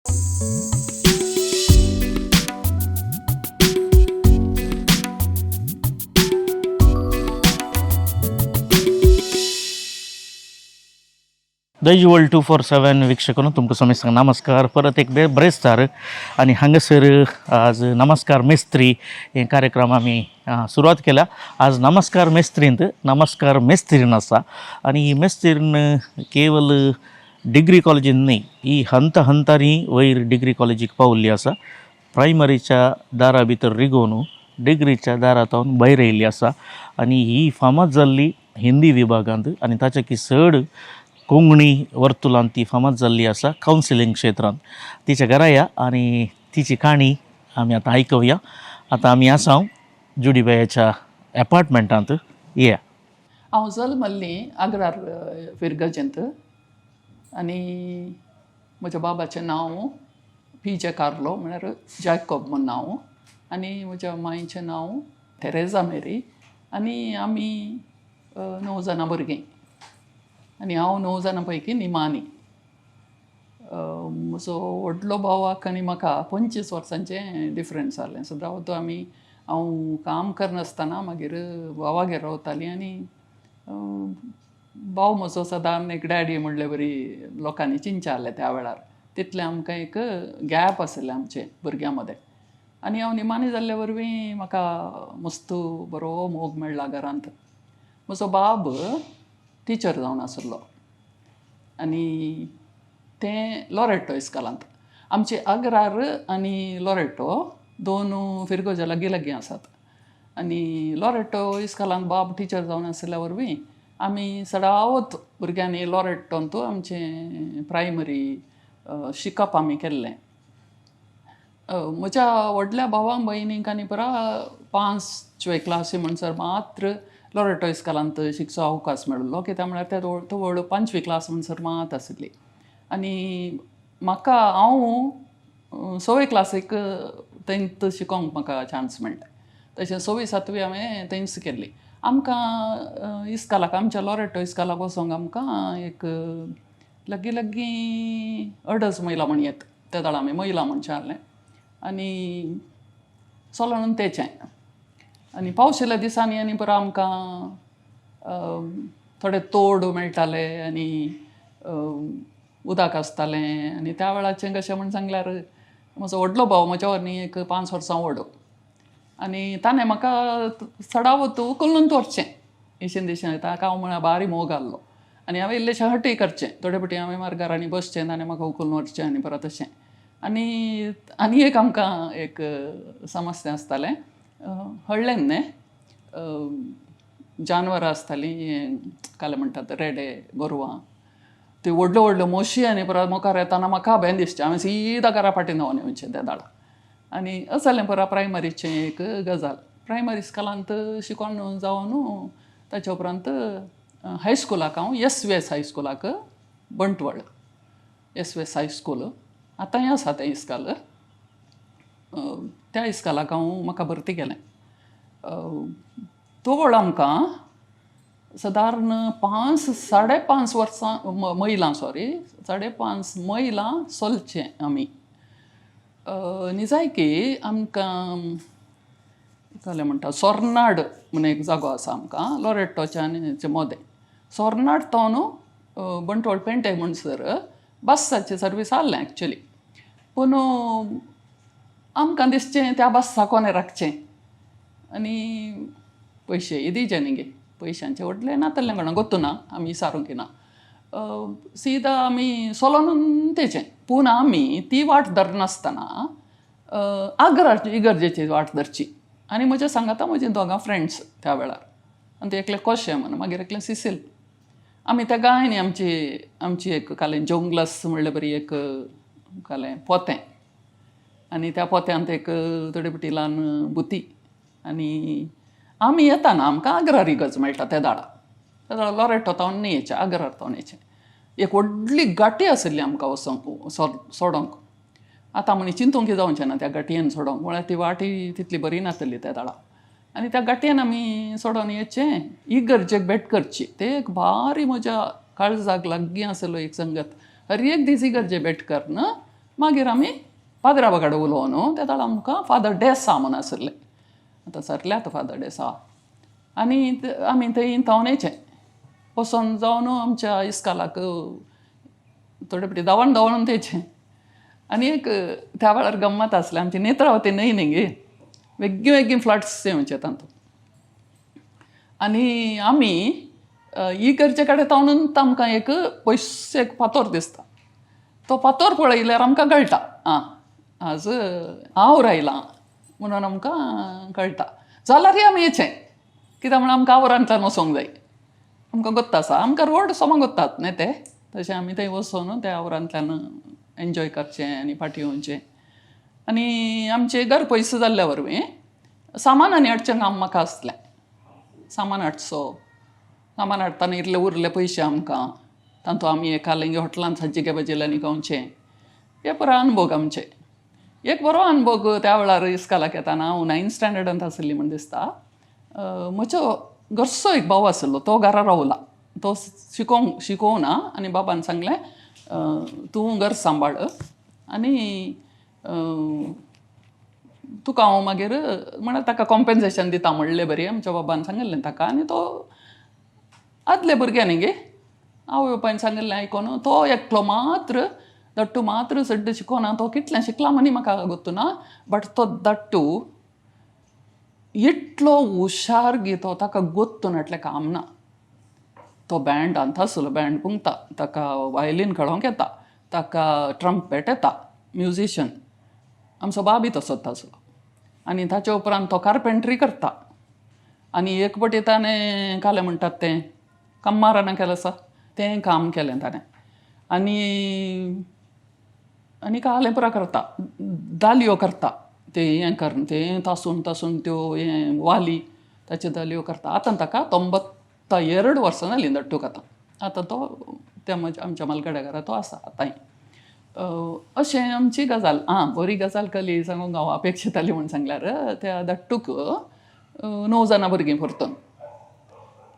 दैजिवर्ल्ड 247 वीक्षकांनो तुमकां समेस्तांक नमस्कार. परत एक बरेच सार आणि हांगासर आज नमस्कार मेस्त्री हे कार्यक्रम आम्ही सुरवात केला. आज नमस्कार मेस्त्रींत नमस्कार मेस्त्रीन आसा आणि ही मेस्त्रीन केवल डिग्री कॉलेजीन न्ही, ही हंत हंतांनी वयर डिग्री कॉलेजीक पावल्ली आसा. प्रायमरीच्या दारा भितर रिगोवन डिग्रीच्या दारांतून भायर येयल्ली आसा आणि ही फामाद जाल्ली हिंदी विभागांत आणि ताच्या की चड कोंकणी वर्तुळांत ती फामाद जाल्ली आसा कावन्सिलींग क्षेत्रांत. तिच्या घरा या आणि तिची काणी आमी आतां आयकूया. आतां आमी आसा जुडीबायाच्या एपार्टमेंटांत. या हांव जल्मल्ली आग्रार विर्गजेंत आनी म्हज्या बाबाचें नांव पी.जे. कार्लो म्हळ्यार जॅकॉब म्हूण नांव आनी म्हज्या मांयचें नांव थेरेजा मेरी आनी आमी 9 जाणां भुरगीं आनी हांव 9 जाणां पैकी निमाणी. म्हजो व्हडलो भावाक आनी म्हाका 25 वर्सांचें डिफरंस जालें. सो तो हांव काम करनासतना मागीर भावागेर रावतालीं आनी भाव म्हजो सदां एक डॅडी म्हणले बरी लोकांनी चिंचारले त्या वेळार. तितलें आमकां एक गॅप आसलें आमचें भुरग्यां मदें. आनी हांव निमाणी जाल्ले वरवीं म्हाका मस्त बरो मोग मेळ्ळा घरांत. म्हजो बाब टिचर जावन आसलो आनी तें लॉरेटो इस्कालांत. आमचे आग्रार आनी लॉरेटो दोन फिरगोजा लागीं लागीं आसात. आनी लॉरेटो इस्कालांत बाब टिचर जावन आसल्या वरवीं आमी सदांच भुरग्यांनी लॉरेटोंत आमचें प्रायमरी शिकप आमी केल्लें. म्हज्या व्हडल्या भावांक भयणींक आनी पुरा 5वे क्लासी म्हणसर मात्र लॉरेटो इस्कालांत शिकचो अवकाश मेळिल्लो. कित्याक म्हळ्यार तो व्हड 5वी क्लास म्हणसर मात आसली आनी म्हाका हांव 6वे क्लासीक थंयच शिकोंक म्हाका चान्स मेळ्ळें. तशें 6वी 7वी हांवें थंयच केल्ली. आमकां इस्कालाक आमच्या लॉरेटो इस्कालाक वचोंक आमकां एक लागीं लागीं 2.5 मैलां म्हण येत. त्या दाळा आमी मैलां म्हण शारलें आनी चलोन तेचें आनी पावशिल्ल्या दिसांनी आनी पुरो आमकां थोडे तोड मेळटाले आनी उदक आसतालें. आनी त्या वेळाचें कशें म्हण सांगल्यार म्हजो व्हडलो भाव म्हज्या वरनी एक 5 वर्सां व्हड आनी ताणें म्हाका सदांच उखलून व्हरचें इशें दिशें. ताका हांव म्हळ्यार भारी मोग आहलो आनी हांवें इल्लेशें हटी करचें. थोडे फावटी हांवें मार्गारांनी बसचें ताणें म्हाका उखलून व्हरचें आनी परत तशें. आनी एक आमकां एक समस्या आसतालें. हळ्ळेन न्ही जानवरां आसतालीं काले म्हणटात रेडे गोरवां त्यो व्हडल्यो व्हडल्यो मोशी आनी परत मुखार येताना म्हाका भेन दिसचें. हांवें सीदा घरा फाटीं धांवन येवचें त्या दाळा. आनी जालें परत प्रायमरीचें एक गजाल. प्रायमरी स्कुलांत शिकोन जावन ताच्या उपरांत हायस्कुलाक हांव एस.वी.एस. हायस्कुलाक बंटवळ एस.वी.एस. हायस्कूल आतांय आसा तें इस्काल. त्या इस्कालाक हांव म्हाका भरती केलें. तो वेळ आमकां सादारण 5.5 वर्सां मैलां 5.5 मैलां चलचें आमी. न्ही जाय की आमकां जालें म्हणटा सोर्नाड म्हूण एक जागो आसा आमकां लॉरेटोच्या आनी मदें. सोर्नाड तो न्हू बंटवळ पेंटे म्हणसर बसाची सर्वीस आहलें एक्चुली. पूण आमकां दिसचें त्या बस्सा कोणें राखचें आनी पयशेय दिवचे न्ही गे. पयशांचें व्हडलें नातलें कोणा गोतू ना आमी विचारूंक ना. सीदा आमी चलोन तेचें. पूण आमी ती वाट धरनासतना आग्राची इगर्जेची वाट धरची. आनी म्हज्या सांगाता म्हजी 2 फ्रेंड्स त्या वेळार आनी ते एकलें कोशे म्हणून मागीर एकलें सिसील. आमी त्या गांयांनी आमची एक कालें जोंगलस म्हणल्यार बरी एक कालें पोतें आनी त्या पोत्यांत एक थोडी पिटी ल्हान बुती आनी आमी येताना आमकां आग्रार इगर्ज मेळटा त्या दाळा लॉरेटो तावन न्ही येचें आग्रार तावन येचें. एक व्हडली गाटी आसली आमकां वचोंक सोडोंक. आतां म्हणी चिंतूंक जावचें ना त्या गाटयेन सोडोंक म्हळ्यार ती वाटी तितली बरी नासली त्या दाळा. आनी त्या गाटयेन आमी सोडोन येचें इगर्जेक भेट करची. ते एक भारी म्हज्या काळजाक लागीं आसलो एक संगत. हर एक दीस इगर्जे भेट करन मागीर आमी फादरा कडेन उलोवन त्या वेळार आमकां फादर डेसा म्हूण आसले, आतां सरल्यात फादर डेसा, आनी आमी थंय थावनेचे पसंद जावन आमच्या इस्कालाक थोडे फाटी धांवून तेचे. आनी एक त्या वेळार गम्मत आसली, आमची नेत्रावती न्हंय न्ही गे, वेगळीं फ्लड्स येवचे तातूंत. आनी आमी इगर्जे कडेन थावन आमकां एक पयसो एक फातोर दिसता. तो फातोर पळयल्यार आमकां कळटा आज हांव रायलां म्हणून आमकां कळटा. जाल्यारय आमी येचें, कित्याक म्हणून आमकां आवरांतल्यान वचोंक जाय. आमकां गोत्ता आसा, आमकां रोड सोमा गोत्तात न्ही ते, तशें आमी थंय वचून त्या आवरांतल्यान एन्जॉय करचें आनी फाटीं येवचें. आनी आमचें घर पयस जाल्ल्या वरवीं सामान आनी हाडचें काम म्हाका आसलें. सामान हाडटाना इल्ले उरले पयशे आमकां, तातूंत आमी एकालेंगे हॉटेलांत सज्जिके बजिल्ल्यांनी खावचें. हे पुरो अनुभव आमचे. एक बरो अनुभव त्या वेळार इस्कालाक येताना, हांव 9th स्टँडर्डांत आसली म्हण दिसता. म्हजो घरचो एक भाव आसलो, तो घरा रावला, तो शिकोवना. आनी बाबान सांगलें तूं घर सांबाळ आनी तुका हांव मागीर म्हळ्यार ताका कॉम्पेन्सेशन दिता म्हणलें बरी आमच्या बाबान सांगलें ताका. आनी तो आदले भुरगे न्ही गे, आवय बापायन सांगलें आयकोन तो एकलो मात्र दट्टू मात्र सड्ड शिकोना. तो कितलें शिकला म्हणी म्हाका गोत्तू ना, बट तो दट्टू इतलो हुशार गे तो, ताका गोत्तून हाटलें काम ना. तो बँडांत आसलो, बँड पुंगता, ताका वायलीन खेळोंक येता, ताका ट्रम्पेट येता, म्युजिशियन. आमचो बाबी तसोच आसलो. आनी ताचे उपरांत तो कार्पेंट्री करता. आनी एक पटी ताणें काले म्हणटात तें कम्मारान केलें आसा तें काम केलें ताणें. आनी काले पुरा करता, दालयो करता, तें तासून त्यो वाली ताचे दालयो करता. आतां ताका 92 वर्सां जालीं दट्टूक. आतां तो त्या आमच्या मलगड्या घरा तो आसा आतांय. अशें आमची गजाल. बरी गजाल कली सांगूंक हांव अपेक्षिताली म्हूण सांगल्यार त्या दट्टूक 9 जाणां भुरगीं परतून.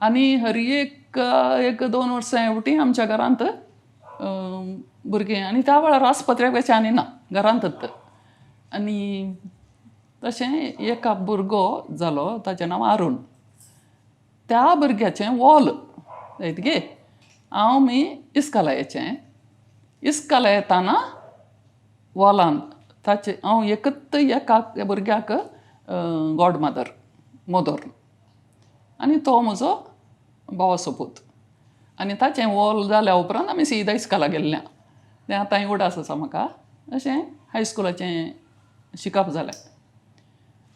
आनी हरी एक 2 वर्सां हेवटी आमच्या घरांत भुरगीं. आनी त्या वेळार आस्पत्र्याक वचचें आनी ना, घरांतच. आनी तशें एक भुरगो जालो, ताचें नांव अरुण. त्या भुरग्याचें वॉल जायत गे. मी इस्काला येचें. इस्काला येताना वॉलान ताचे हांव एकच एका भुरग्याक गॉड मोदर. आनी तो म्हजो भावाचो पूत. आनी ताचें वॉल जाल्या उपरांत आमी सीदा इस्काला गेल्ल्या. तें आतां उडास आसा म्हाका. अशें हायस्कुलाचें शिकप जालें.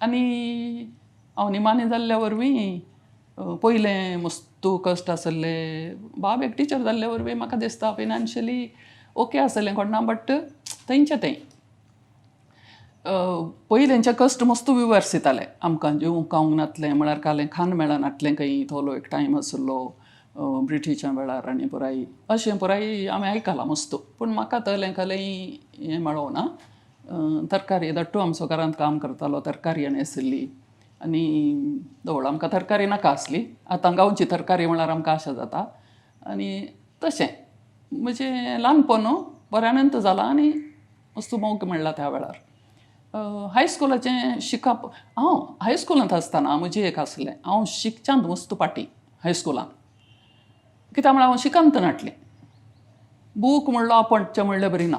आनी हांव निमाणें जाल्ल्या वरवीं पयलें मस्तू कश्ट आसले. बाब एक टिचर जाल्ल्या वरवीं म्हाका दिसता फिनान्शियली ओके आसलें कोणना, बट थंयचें तें पयलेंचे कश्ट मस्तू विवर्सिताले. आमकां जेवंक खावंक नासलें, म्हळ्यार कालें खाण मेळनासलें खंय. थोलो एक टायम आसलो ब्रिटिशां वेळार आनी पुराय अशें पुराय आमी आयकलां मस्तू. पूण म्हाका तलें खलें हें मेळों ना. तरकारी दट्टू आमचो घरांत काम करतालो, तरकारी आनी आसली. आनी दवळ आमकां तरकारी नाका आसली. आतां गांवची तरकारी म्हळ्यार आमकां आशा जाता. आनी तशें म्हजें ल्हानपण बऱ्यानंत जालां आनी मस्तू मोग म्हणला त्या वेळार. हायस्कुलाचें शिकप. हांव हायस्कुलांत आसतना म्हजें एक आसलें, हांव शिकच्यांत मस्तू पाटी हायस्कुलांत. कित्याक म्हळ्यार हांव शिकंत नाटलें. बूक म्हणलो आपणचें म्हणलें बरी ना.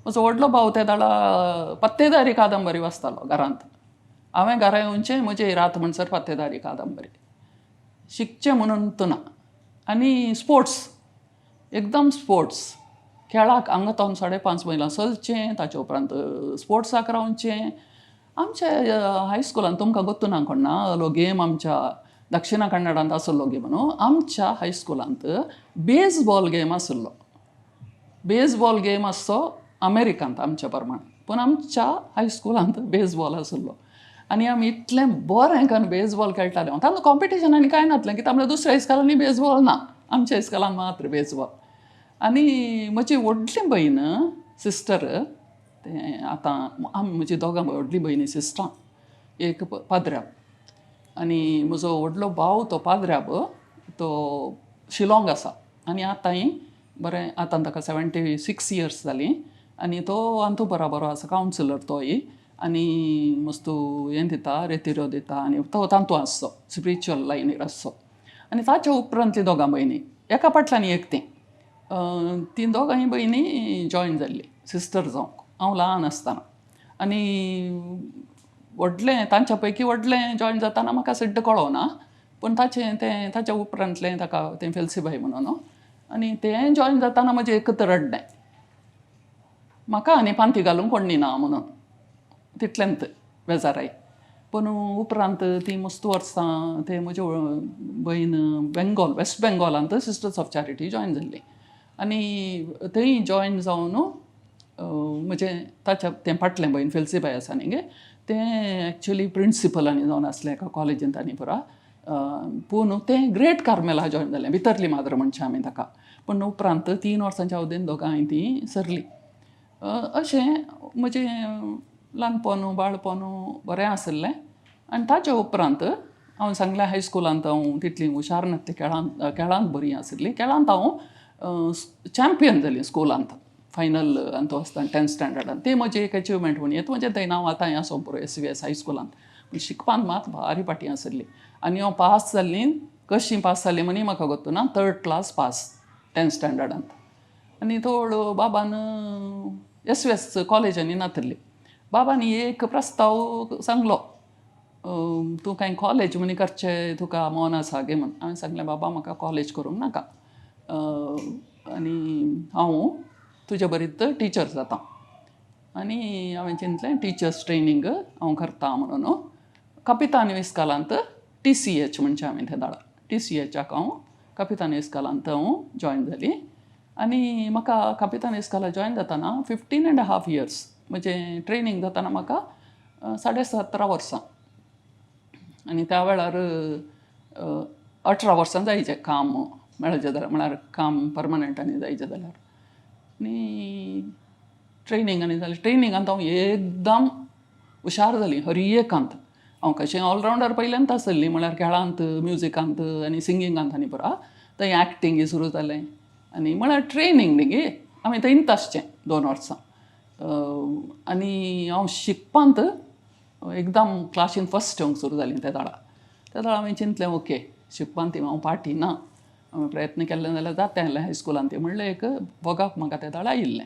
म्हजो व्हडलो भाव त्या दाडा पत्तेदारी कादंबरी वाचतालो घरांत. हांवें घरा येवचें म्हजे रात म्हणसर पत्तेदारी कादंबरी. शिकचें म्हणून तो ना. आनी स्पोर्ट्स, एकदम स्पोर्ट्स खेळाक हांगा थावन 5.5 मैलां चलचें, ताचे उपरांत स्पोर्ट्साक रावचें. आमच्या हायस्कुलांत तुमकां गोत्तू ना कोण ना, हलो गेम आमच्या दक्षिणा कन्नडांत आसलो गेम न्हू. आमच्या हायस्कुलांत बेजबॉल गेम आसलो. बेजबॉल गेम आसचो अमेरिकांत आमच्या प्रमाण, पूण आमच्या हायस्कुलांत बेजबॉल आसलो. आनी आमी इतलें बरें करून बेजबॉल खेळटाले. तातूंत कॉम्पिटिशन आनी कांय नासलें, कित्याक म्हळ्यार दुसऱ्या इस्कालांनी बेजबॉल ना, आमच्या इस्कालांत मात्र बेजबॉल. आनी म्हजी व्हडली भयण सिस्टर, तें आतां म्हजी दोगां व्हडली भयणी सिस्टरां, एक पाद्र्याब. आनी म्हजो व्हडलो भाव तो पाद्र्याब, तो शिलाँग आसा. आनी आतांय बरें, आतां ताका 76 इयर्स जालीं. आनी तो आनी तूं बरो आसा कावन्सिलर तोय आनी मस्तू हें दिता रेतिऱ्यो दिता आनी तो तांतू आसचो स्पिरिच्युअल लायनीर आसचो आनी ताच्या उपरांत ती दोगां भयणी एका फाटल्यान एक ती दोगांय भयणी जॉयन जाल्ली सिस्टर जावंक हांव ल्हान आसतना आनी व्हडलें तांच्या पैकी व्हडलें जॉयन जाताना म्हाका सिड्ड कळोना पूण ताच्या उपरांतलें ताका तें फेल्सिबाई म्हणून आनी तें जॉयन जाताना म्हजें एकच रड्डें म्हाका आनी पांती घालूंक कोण ना म्हणून तितल्यांत बेजाराय पूण उपरांत ती मस्त वर्सां ते म्हजे भयण बेंगॉल वेस्ट बेंगॉलांत सिस्टर्स ऑफ चॅरिटी जॉयन जाल्ली आनी थंय जॉयन जावन म्हजें ताच्या तें फाटलें भयण फेल्सिबाई आसा न्ही गे तें एक्चुली प्रिंसिपलांनी जावन आसलें एका कॉलेजींत आनी पुरा पूण तें ग्रेट कार्मेला जॉयन जालें भितरली माद्र म्हणचे आमी ताका पूण उपरांत 3 वर्सांच्या अवधीन दोगांय ती सरली अशें म्हजें ल्हानपण बाळपण बरें आसलें आनी ताच्या उपरांत हांवें सांगलें हायस्कुलांत हांव तितली हुशार नासली खेळांत बरी आसली खेळांत हांव चॅम्पियन जाली स्कुलांत फायनल आनी तो आसता 10th स्टँडर्डांत तें म्हजें एक अचिवमेंट म्हणून येता म्हजें थंय नांव आतां आसूं पुरो SVS हायस्कुलांत पूण शिकपांत मात भारी फाटीं आसली आनी हांव पास जाल्ली कशी पास जाली म्हणी म्हाका गोत्तू ना 3rd क्लास पास 10th स्टँडर्डांत आनी थोड बाबान SVS कॉलेजांनी नातरली बाबांनी एक प्रस्ताव सांगलो तूं कांय कॉलेज म्हणी करचें तुका मन आसा गे म्हण हांवें सांगलें बाबा म्हाका कॉलेज करूंक नाका आनी हांव तुजे बरीत टिचर जाता आनी हांवें चिंतलें टिचर्स ट्रेनींग हांव करता म्हणून कपितान इस्कालांत TCH म्हणचे हांवें थंय धाडा TCHाक हांव कपितान इस्कालांत हांव जॉयन जाली आनी म्हाका कपितान इस्काला जॉयन जाताना 15.5 years म्हणजे ट्रेनींग जाताना म्हाका 17.5 वर्सां आनी त्या वेळार 18 वर्सां जायचें काम मेळचें जाल्यार म्हळ्यार काम परमनंटांनी जायचें जाल्यार आनी ट्रेनींगांनी जालें ट्रेनींगांत हांव एकदम हुशार जाली हर एकांत हांव कशें ऑलरावंडर पयल्यांत आसली म्हळ्यार खेळांत म्युजिकांत आनी सिंगिंगांत आनी पुरा थंय एक्टिंग सुरू जालें आनी म्हळ्यार ट्रेनींग न्ही गे हांवें थंयच आसचें 2 वर्सां आनी हांव शिकपांत एकदम क्लासीन फस्ट येवंक सुरू जाली त्या दाडा हांवें चिंतलें ओके शिकपांत हांव फाटी ना हांवें प्रयत्न केल्ले जाल्यार जाता आसलें हायस्कुलांत म्हणलें एक वगाक म्हाका त्या दाडा आयिल्लें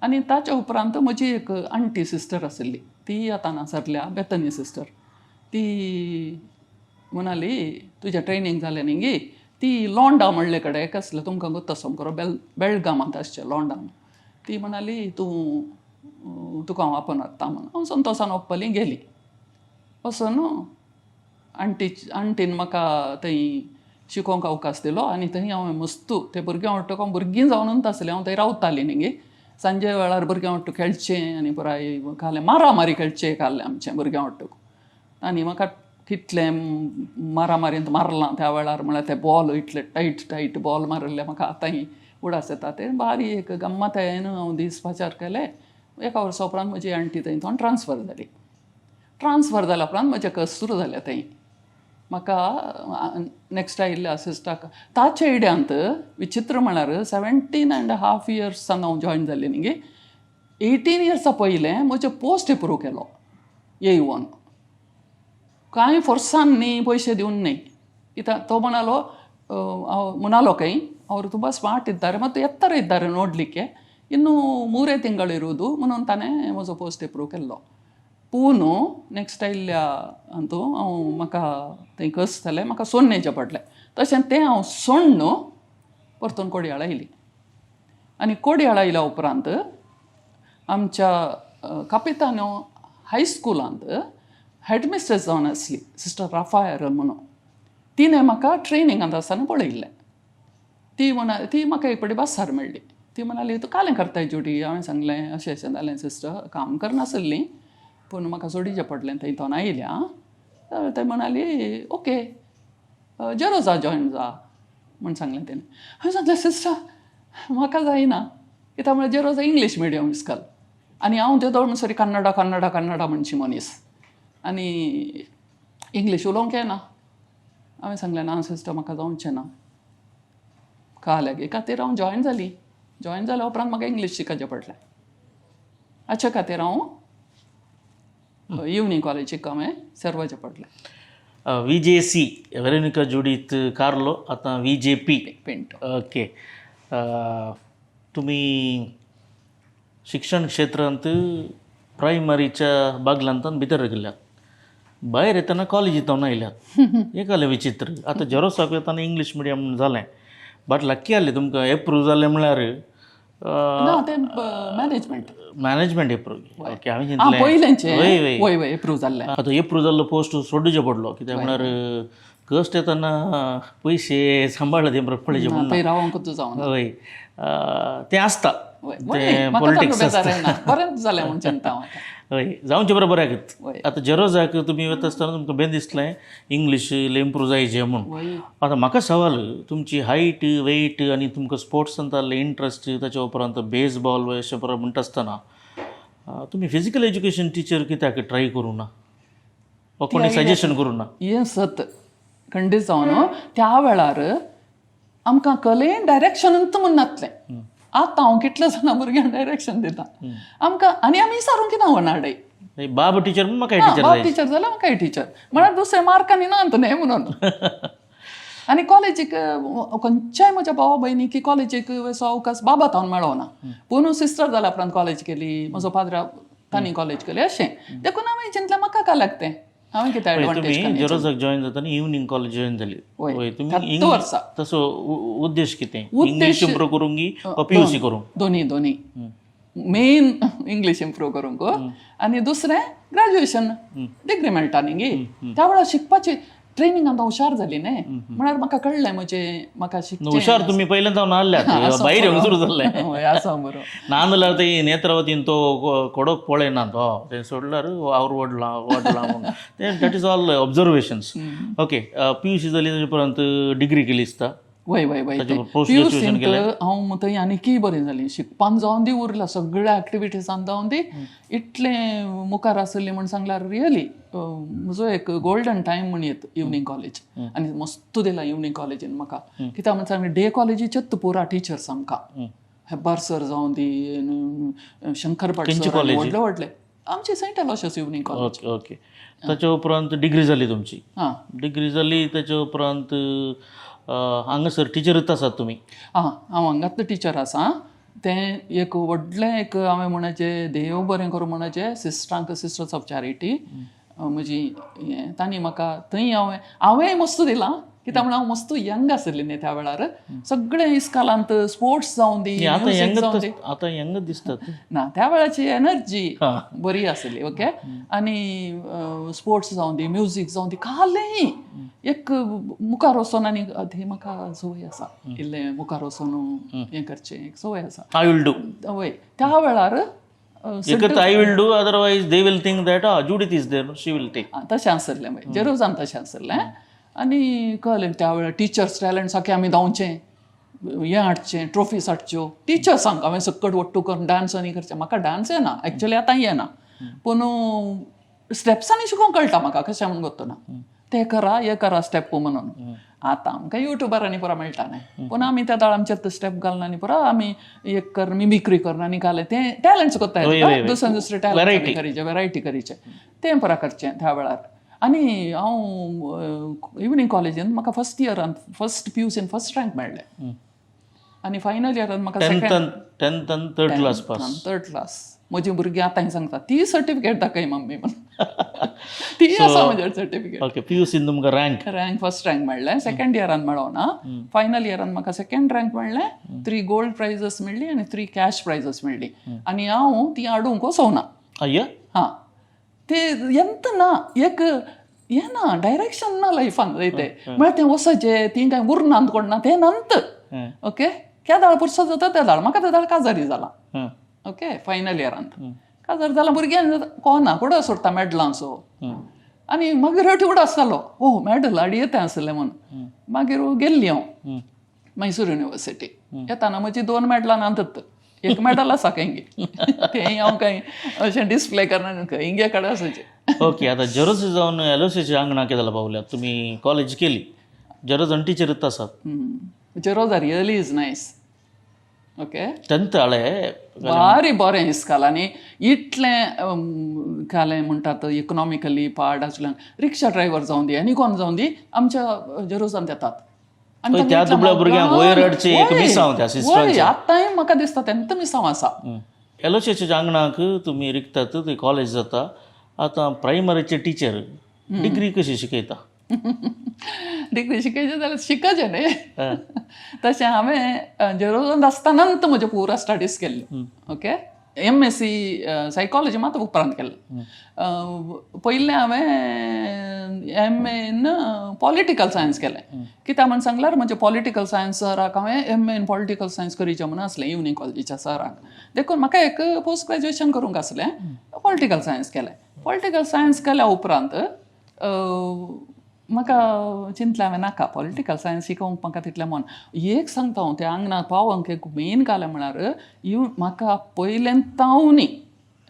आनी ताच्या उपरांत म्हजी एक आंटी सिस्टर आसली ती आतां ना सरल्या बेतनी सिस्टर ती म्हणाली तुजें ट्रेनींग जालें न्ही गे ती लोंडा म्हणले कडेन एक आसलें तुमकां गोत्ता समको बेळगामांत आसचें लोंडा ती म्हणाली तुका हांव आपोवन हाडटा म्हणून हांव संतोशान ओप्पली गेली वचून आंटीन म्हाका थंय शिकोवंक अवकाश दिलो आनी थंय हांवें मस्तू ते भुरग्यां वांगडा भुरगीं जावनूच आसलें हांव थंय रावतालीं न्ही गे सांजे वेळार भुरग्यां वांगडा खेळचें आनी पुराय खालें मारामारी खेळचें खाल्लें आमचें भुरग्यां वांगडा आनी म्हाका तितलें मारामारींत मारलां त्या वेळार म्हळ्यार ते बॉल इतले टायट बॉल मारले म्हाका आतांय उडास येता ते भारी एक गम्मत हांव दीस पाचार केले 1 वर्सा उपरांत म्हजी आंटी थंय ट्रान्सफर जाल्या उपरांत म्हजे कस सुरू जाले थंय म्हाका नेक्स्ट आयिल्ले असिस्टाक ताचे इड्यांत विचित्र म्हळ्यार 17.5 years हांव जॉयन जाल्लें न्ही गे 18 years पयलें म्हजें पोस्ट एप्रूव केलो येवन कांय फोर्सान न्ही पयशे दिवन न्ही कित्याक तो म्हणालो ಕೈ ಅವರು ತುಂಬ ಸ್ಮಾರ್ಟ್ ಇದ್ದಾರೆ ಮತ್ತು ಎತ್ತರ ಇದ್ದಾರೆ ನೋಡಲಿಕ್ಕೆ ಇನ್ನೂ 3 ತಿಂಗಳಿರುವುದು म्हणून ताणें म्हजो पोस्ट एप्रूव केल्लो पूण नेक्स्ट आयिल्ल्या हातूं हांव म्हाका थंय कस जालें म्हाका सोडून येवचें पडलें तशें तें हांव सोडून परतून कोडयाळ आयली आनी कोडयाळ आयल्या उपरांत आमच्या कापितानो हायस्कुलांत हेडमिस्ट्रेस जावन आसली सिस्टर राफायर म्हणून तिणें म्हाका ट्रेनिंगांत आसतना पळयल्लें ती म्हाका एक फावटी बसार मेळ्ळी ती म्हणाली तूं कालें करताय ड्युटी हांवें सांगलें अशें जालें सिस्टर काम करनासली पूण म्हाका सोडिचें पडलें थंय तो आयल्या ते म्हणाली ओके जेरोजा जॉयन जा म्हण सांगलें तेणें हांवें सांगलें सिस्टर म्हाका जायना कित्याक म्हळ्यार जेरोजा इंग्लीश मिडियम इस्कल आनी हांव तेदोळ म्हणसरी कन्नडा म्हणची मनीस आनी इंग्लीश उलोवंक येना हांवें सांगलें ना सिस्टर म्हाका जावचें ना काल्यागे खातीर हांव जॉयन जाल्या उपरांत म्हाका इंग्लीश शिकचें पडलें हाचे खातीर हांव इवनिंग कॉलेजीक हांवें सर्वाचें पडलें. VJC वेरोनिका जुडीथ कार्लो, आता VJP पिंटो. ओके. तुम्ही शिक्षण क्षेत्रांत प्रायमरीच्या बागलांतन भितर गेल्यात, भायर येतना कॉलेजींत आयल्यात. हें जालें विचित्र. आतां जेरोसाक येताना इंग्लीश मिडियम जालें, बट लक्की जालें तुमकां एप्रूव जालें म्हळ्यार ना तें मॅनेजमेंट एप्रूव. ओके. हांवें हां चिंतलें पयलेंचें वय वय एप्रूव जाल्लें. आतां एप्रूव जाल्लो पोस्ट सोडूचो पडलो, कित्याक म्हळ्यार कश्ट येताना पयशे सांबाळ्ळे तें परत पळयचें पडना. थंय रावंकूच जावना. हय तें आसता, तें म्हाका पॉलिटिक्स ताका आसता. बेजार येना. बरेंच जालें म्हूण चिंता हांव आतां. हय जावचें बरोबर आसात. वय. आतां जेरोजाक तुमी वता आसतना तुमकां बेन दिसलें इंग्लीश इम्प्रूव जायचें म्हूण. वय. आतां म्हाका सवाल, तुमची हायट वेट आनी तुमकां स्पोर्ट्सान जाल्ले इंट्रस्ट, ताच्या उपरांत बेसबॉल वा अशें परत म्हणटा आसतना तुमी फिजिकल एज्युकेशन टिचर कित्याक ट्राय करूं ना, वा कोणी सजेशन करूं ना? हें सत खंडीत जावन त्या वेळार आमकां कलेन डायरेक्शनूच म्हूण नासलें. आतां हांव कितल्या जाणां भुरग्यांक डायरेक्शन दिता आमकां, आनी आमी विचारूंक कितें वनाडय. बाब टिचर म्हूण म्हाका टिचर बाब जाय. टिचर जाल्यार म्हाकाय टिचर म्हळ्यार दुसरे मार्कांनी ना न्ही म्हणून. आनी कॉलेजीक खंयच्याय म्हज्या भावा भयणीक कॉलेजीक वचो अवकाश बाबा हांव मेळो ना. पूण सिस्टर जाल्या उपरांत कॉलेज केली, म्हजो पाद्रा तांणी कॉलेज केली अशें. देखून हांवें चिंतलें म्हाका का लागतें, हांवें कितें एडवांटेज. तुम्ही जेरोजाक जॉईन जाताना इवनिंग कॉलेज जॉईन जाली. वय. तुम्ही 7 वर्सां. तसो उद्देश कितें? इंग्लीश इम्प्रूव करूंगी वा PUC करूंक? दोनी मेन इंग्लीश इम्प्रूव करूंक आनी दुसरें ग्रॅज्युएशन डिग्री मेळटा न्ही. त्या वेळार शिकपाची ट्रेनिंगांत हुशार जाली न्ही, म्हळ्यार म्हाका कळ्ळें म्हाका शिकचें. हुशार तुम्ही पहिल्यांदा नासल्यात, भायर येवंक सुरू जाल्लें. हय आसा बरो. नाजाल्यार ते नेत्रावतीन तो कोडोक पळयना तो, तें सोडल्यार वावर वडलां म्हणून तें that is all observations. Okay. PUC जाली ताचे उपरांत डिग्री केली आसता. वय PUCंत हांव थंय आनीकय बरें जालें. शिकपान जावन दी उरला, सगळ्या एक्टिविटीजांत जावन दी इतलें मुखार आसली म्हूण सांगल्यार रियली म्हजो एक गोल्डन टायम म्हूण येत इवनिंग कॉलेज. आनी मस्त दिला इवनिंग कॉलेजीन म्हाका. कित्याक म्हण सांगलें डे कॉलेजीचेच पुरा टिचर्स आमकां हेब्बार सर जावन दी, शंकर भट सर, व्हडले आमचे सेंट अलोशियस इवनिंग कॉलेज. ओके. ताच्या उपरांत डिग्री जाली तुमची. हां डिग्री जाली ताच्या उपरांत हांगासर टिचरच आसात तुमी? हांव हांगात टिचर आसा. तें एक व्हडलें एक हांवें म्हणाचें देव बरें करूं म्हणाचें सिस्टरांक सिस्टर्स ऑफ चॅरिटी म्हजी हें तांणी म्हाका थंय हांवें मस्त दिलां. कित्याक म्हण हांव मस्त यंग आसली न्ही त्या वेळार. सगळे इस्कालांत स्पोर्ट्स जावन दी, म्युजीक जावन दी. आतां यंग दिसतात ना त्या वेळाची एनर्जी बरी आसली. ओके. आनी स्पोर्ट्स जावन दी, म्युजीक जावन दी, कालय एक मुखार वचोन आनी ती म्हाका संवय आसा इल्लें मुखार वचोन हें करचें एक संवय आसा. I will do. वय त्या वेळार एकत I will do, otherwise they will think that Judith is there, she will take. तशें आसलें मागीर जेरुजान तशें आसलें. आनी कळलें त्या वेळार टिचर्स टॅलंट सारकें आमी धांवचें, हें हाडचें, ट्रॉफीज हाडच्यो. टिचर्सांक हांवें सकट वट्टू करून डान्स आनी करचें. म्हाका डान्स येना एक्चुली, आतां येना, पूण स्टेप्सांनी शिकोवंक कळटा म्हाका कशें म्हणून करतना. ते करा हे करा स्टेप म्हणून. आतां आमकां युट्यूबारांनी पुरा मेळटा न्ही, पूण आमी त्या दाळ आमचेर स्टेप घालना आनी पुरा आमी एक कर मिमिक्री करना आनी घालें तें टॅलंट्स कोत्ता दुसरे टॅलंट करीचे, वेरायटी करीचे, तें पुरा करचें त्या वेळार. आनी हांव इवनिंग कॉलेजीन म्हाका फर्स्ट इयरान फर्स्ट PUCन फर्स्ट रँक मेळ्ळें. आनी फायनल इयरान म्हाका टेंथान third class pass. Third class. म्हजी भुरगीं आतां सांगता ती सर्टिफिकेट दाखय मम्मी म्हणून. ती आसा म्हजेर सर्टिफिकेट. ओके. PUCन तुमकां रँक फर्स्ट रँक मेळ्ळें. सेकंड इयरान मेळो ना. फायनल इयरान म्हाका सेकंड रँक मेळ्ळें. 3 गोल्ड प्रायजस मेळ्ळी आनी 3 कॅश प्रायजस मेळ्ळी. आनी हांव ती हाडूंक वचोना. हां ते ಎಂತ ना एक हें ना डायरेक्शन ना लायफान वयते म्हळ्यार तें वचचें ती कांय उरना अंदकोडना तें नंत. ओके. केदाळ पुरसो जाता त्या दाळ म्हाका त्या दाळ काजारी जाला. ओके. फायनल इयरांत काजार जालां भुरग्यांक कोना कुडो सोडटा मेडलां सो. आनी मागीर हटी उडास जालो ओ मेडल हाडी येता आसलें म्हणून. मागीर गेल्ली हांव मैसूर युनिवर्सिटी. येताना म्हजी 2 मेडलां नांतत. एक मेडल आसा हिंगे तें हांव कांय अशें डिस्प्ले करना हिंगे कडेन आसाचें. ओके. आतां जेरोज जावन LOCच्या आंगणा केदां पावल्यात तुमी कॉलेज केली, जेरोजान टिचरच आसात. जेरोज are really is nice. Okay tenth आले भारी बरें दिसतालें आनी इतलें कालें म्हणटात इकॉनॉमिकली पाड आसल्यान रिक्षा ड्रायव्हर जावन दी आनी कोण जावन दी आमच्या जेरुसान येतात आनी त्या दुबळ्या भुरग्यांक वयर हाडची एक मिसांव त्या सिस्टरांची आतांय म्हाका दिसता तेंत मिसांव आसा एलोशेच्या आंगणाक तुमी रिकतात थंय कॉलेज जाता आतां प्रायमरीचे टिचर डिग्री कशी शिकयता डिग्री शिकयचें जाल्यार शिकचें न्ही तशें हांवें जेरुसान आसतनाच म्हजे पुरा स्टडीज केल्ले ओके MSc सायकॉलॉजी मात उपरांत केलें पयलें हांवें MA इन पॉलिटिकल सायन्स केलें कित्याक म्हण सांगल्यार म्हणजे पॉलिटिकल सायन्स सराक हांवें MA इन पॉलिटिकल सायन्स करीचें म्हणून आसलें इवनिंग कॉलेजीच्या सराक देखून म्हाका एक पोस्ट ग्रॅज्युएशन करूंक आसलें पॉलिटिकल सायन्स केलें पॉलिटिकल सायन्स केल्या उपरांत म्हाका चिंतलें हांवें नाका पॉलिटिकल सायन्स शिकोवंक म्हाका तितलें मन एक सांगता हांव त्या आंगणाक पावंक एक मेन कालें म्हळ्यार म्हाका पयलेंतावनी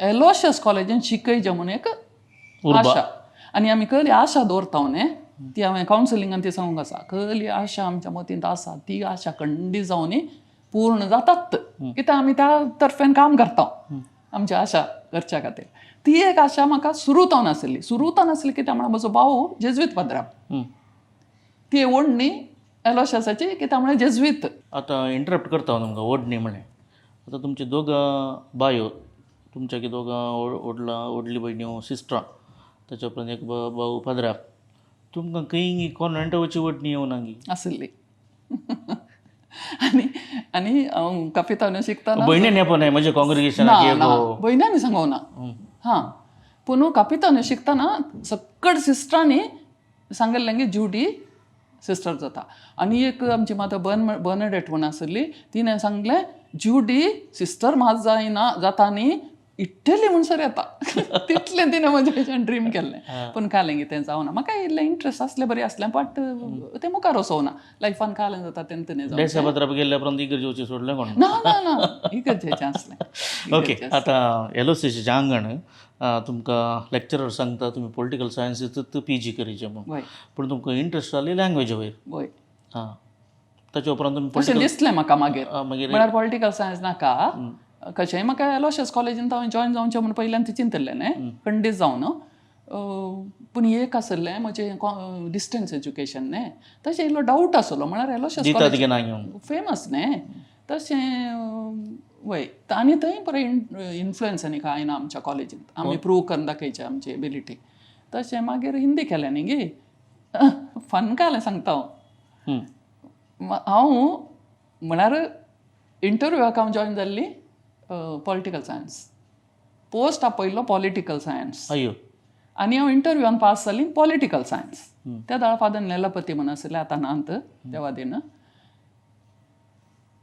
एलोशियस कॉलेजीन शिकयचें म्हणून एक आशा आनी आमी कहली आशा दवरता न्ही ती हांवें कावन्सिलिंगान ती सांगूंक आसा कहली आशा आमच्या मतींत आसा ती आशा खंडीत जावन पूर्ण जातात कित्याक आमी त्या तर्फेन काम करता आमची आशा करच्या खातीर ती एक आशा म्हाका सुरूतावन आसली कित्याक म्हळ्यार म्हजो भाऊ जेजुईत पाद्राप ती ओडणी एलोशियसाची कित्याक म्हळ्यार जेजुईत आतां इंटरप्ट करता हांव तुमकां ओडणी म्हळें आतां तुमचे दोगां बायो तुमच्या की दोगां ओडली भयण्यो सिस्टरां ताच्या उपरांत एक भाऊ पाद्राप तुमकां खंय कॉन्वेंटा वयची ओडणी येवना गी आसली आनी हांव कपितान शिकतना भयणी नेपो म्हणजे कॉंग्रिगेशन भयण्यांनी सांगोना हां पूण कपितान शिकतना सकट सिस्टरांनी सांगलें की जुडी सिस्टर जाता आनी एक आमची माता बर्नडेट म्हण आसली तिणें सांगलें जुडी सिस्टर म्हाज जायना जाता न्ही इट्टली म्हणसर येता तितलें तिणें म्हजें ड्रीम केल्लें पूण कालें की तें जावना म्हाका इल्लें इंट्रस्ट आसलें बरें आसलें बट तें मुखार वचोना लायफान कालें जाता तेन्ना तें देशापात्राप गेल्ल्या उपरांत इगर जेवचें सोडलें कोण ना इगर्जेचें आसलें ओके आतां एलोसिसचें आंगण तुमकां लेक्चरर सांगता तुमी पॉलिटिकल सायन्सींत PG करीचें म्हणून पूण तुमकां इंट्रस्ट जाली लँग्वेज वयर हां ताच्या उपरांत तुमी तशें दिसलें म्हाका मागीर म्हळ्यार पॉलिटिकल सायन्स नाका कशेंय म्हाका एलोशियस कॉलेजींत हांवें जॉयन जावचें म्हणून पयल्यान ती चिंतलें न्ही खंडीत जावन पूण एक आसलें म्हजें डिस्टन्स एज्युकेशन न्ही तशें इल्लो डावट आसलो म्हळ्यार एलोशियस कॉलेज फेमस न्ही तशें वय आनी थंय बरें इन्फ्लुएन्स आनी कांय ना आमच्या कॉलेजींत आमी प्रूव करून दाखयचे आमची एबिलिटी तशें मागीर हिंदी केलें न्ही गे फन कालें सांगता हांव म्हळ्यार इंटरव्यूवाक हांव जॉयन जाल्ली पॉलिटिकल सायन्स पोस्ट आपयल्लो पॉलिटिकल सायन्स आनी हांव इंटरव्यूवान पास जाली पॉलिटिकल सायन्स त्या दाळ फादर नेलपती म्हण आसलें आतां नांत त्या वादेन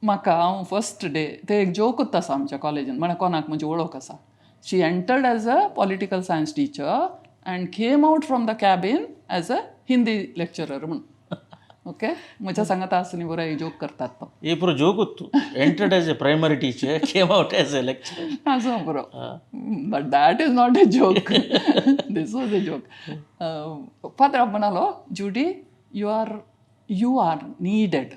म्हाका हांव फर्स्ट डे ते एक जोकूच आसा आमच्या कॉलेजीन म्हळ्यार कोणाक म्हजी वळख आसा she entered as a political science teacher and came out from the cabin as a Hindi lecturer म्हूण ओके म्हज्या सांगाता आसली बरो एक जोक करतात तो हे पुरो जोकूच तूं entered as a primary teacher came out as a lecturer असो बरो but that is not a joke this was a joke father म्हणालो जुडी यू आर नीडेड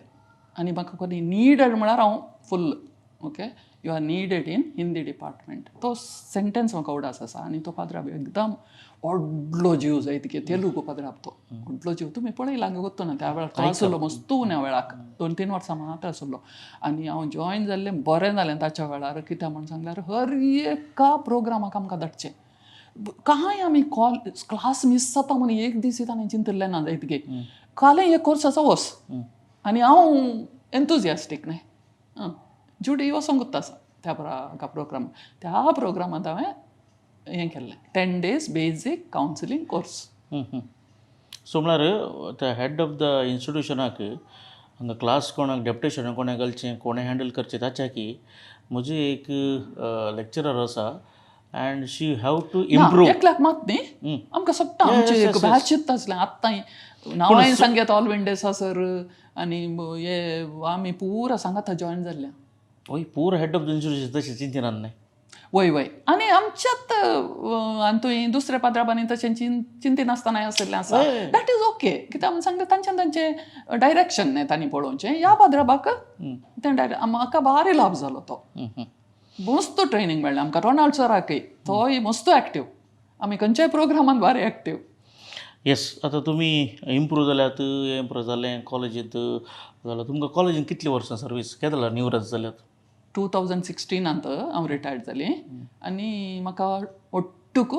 आनी म्हाका कोणी नीडेड म्हळ्यार हांव full okay you are needed in Hindi department तो sentence म्हाका उडास आसा आनी तो पाद्राब एकदम व्हडलो जीव जाय तिके तेलुगू पाद्राब तो व्हडलो जीव तुमी पळयला गोत्तो ना त्या वेळार तो आसलो मस्तू त्या वेळाक 2-3 वर्सां मात आसलो आनी हांव जॉयन जाल्लें बरें जालें ताच्या वेळार कित्याक म्हण सांगल्यार हर एका प्रोग्रामाक आमकां धाडचें कांय आमी क्लास मिस जाता म्हणून एक दीस ताणें चिंतलें ना जाय तिके कालें एक कोर्स आसा वस आनी हांव एन्थुजियास्टीक न्ही जुडी वसोंकूच आसा त्या प्रोग्रामांत हांवें हें केल्लें 10 days basic counselling course so म्हळ्यार त्या हेड ऑफ द इन्स्टिट्यूशनाक हांगा क्लास कोणाक डेप्युटेशन कोणें घालचें कोणें हँडल करचें ताच्या की म्हजी एक लेक्चरर आसा and she have to improve एकल्याक मात न्ही आमकां सट्टा आमचें एक बॅचीत आसलें आत्तां नांवांय सांगेत ऑल विंडेसा सर आनी हे आमी पुरा सांगाता जॉयन जाल्ल्या हय पूर हेड ऑफ द इन्स्टिट्यूशन तशें चिंतिनात न्ही वय वय आनी आमच्यात तुवें दुसऱ्या पाद्राबांनी तशें चिंती नासतना आसलेलें आसा दॅट इज ओके कित्याक म्हण सांगता तांचें डायरेक्शन न्ही तांणी पळोवचें ह्या पाद्राबाक तें म्हाका भारी लाभ जालो तो मस्त ट्रेनींग मेळ्ळें आमकां रोनाल्ड सराकय तोय मस्त एक्टीव आमी खंयच्याय प्रोग्रामान भारी एक्टीव येस आतां तुमी इम्प्रूव जाल्यात इम्प्रूव जालें कॉलेजींत जाल्यार तुमकां कॉलेजीन कितलीं वर्सां सर्वीस केदला निवृत्त जाल्यात 2016 हांव रिटायर्ड जाली आनी म्हाका ಒಟ್ಟುಕು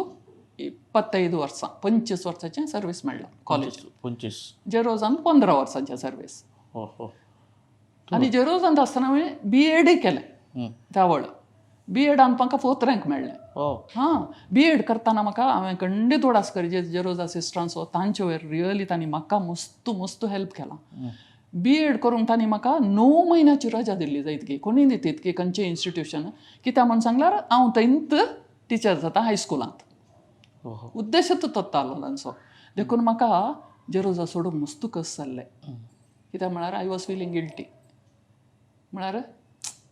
25 वर्सां 25 वर्सांचें सर्वीस मेळ्ळां कॉलेज 25 जेरोजान 15 वर्सांचें सर्वीस हो आनी जेरोजांत आसतना हांवें BEd केलें त्या वेळ BEडान म्हाका 4th रँक मेळ्ळें हां BEड करतना म्हाका हांवें खंडीत उडासकर जे जेरोज असिस्टंट्स तांचे वयर रियली तांणी म्हाका मस्त हेल्प केलां BEड करूंक तांणी म्हाका 9 म्हयन्याची रजा दिल्ली जायतकी कोणी दिता इतकी खंयचें इन्स्टिट्यूशन कित्याक म्हण सांगल्यार हांव थंयत टिचर जाता हायस्कुलांत उद्देशच तो तालो तांचो देखून म्हाका जेरोजा सोडूंक मस्त कस जाल्लें कित्याक म्हळ्यार आय वॉज फिलींग गिल्टी म्हळ्यार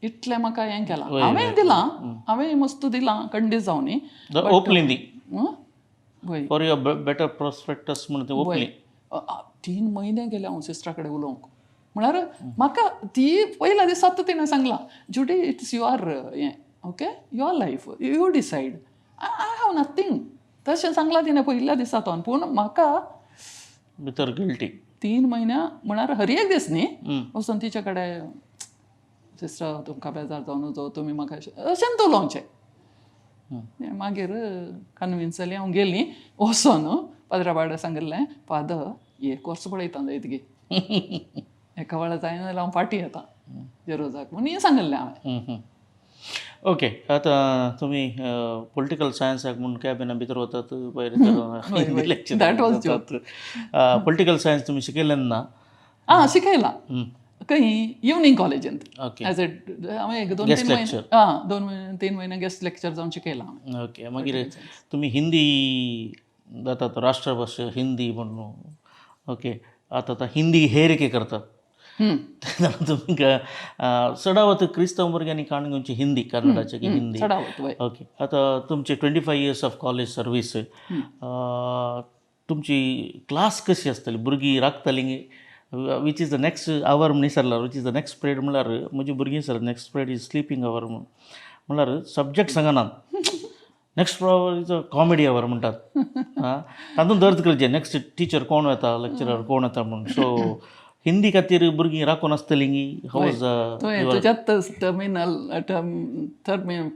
इतलें म्हाका हें केलां हांवें दिलां हांवें मस्त दिलां खंडीत जावन न्ही ओपली दी फॉर युअर बेटर प्रॉस्पेक्टस म्हणून ते ओपली 3 म्हयने गेले हांव सिस्टरा कडेन उलोवंक म्हळ्यार म्हाका ती पयल्या दिसात तिणें सांगलां जुडी इट्स युअर हें okay your life you decide I have nothing तशें सांगलां तिणें पयल्या दिसांतून पूण म्हाका भितर गिल्टी 3 म्हयन्या म्हळ्यार हर एक दीस न्ही वचून तिचे कडेन सिस्टर तुमकां बेजार जावन नजो तुमी म्हाका अशेंच उलोवचें मागीर कन्विन्स जाली हांव गेली वचोन पाद्रा बायडा सांगिल्लें फादर 1 वर्स पळयता जायतकी एका वेळा जायना जाल्यार हांव फाटीं येता जेरोजाक म्हणून सांगिल्लें हांवें ओके आतां तुमी पॉलिटिकल सायन्साक म्हूण कॅबिना भितर वतात that was joke political science तुमी शिकयलें ना शिकयलां खंय इवनिंग कॉलेजींत एज ए हांवें 2-3 म्हयने 2-3 म्हयने गेस्ट लेक्चर जावन शिकयलां ओके मागीर तुमी हिंदी जातात राष्ट्रभाषा हिंदी म्हणून ओके आतां हिंदी हेर करतात तुमकां चडावत क्रिस्तांव भुरग्यांनी काणून घेवची हिंदी कन्नडाचे की हिंदी ओके आतां तुमचे 25 years ऑफ कॉलेज सर्वीस तुमची क्लास कशी आसतली भुरगीं राखतलीं which is the next hour म्हणून सरला which is the next period म्हळ्यार म्हजी भुरगीं sir next period is sleeping hour म्हळ्यार सब्जेक्ट सांगनात next is a comedy hour म्हणटात तातूंत अर्थ करचें नेक्स्ट टीचर कोण येता लेक्चरर कोण येता म्हणून सो हिंदी खातीर भुरगीं राखून आसतलीं तुज्यात टर्मीन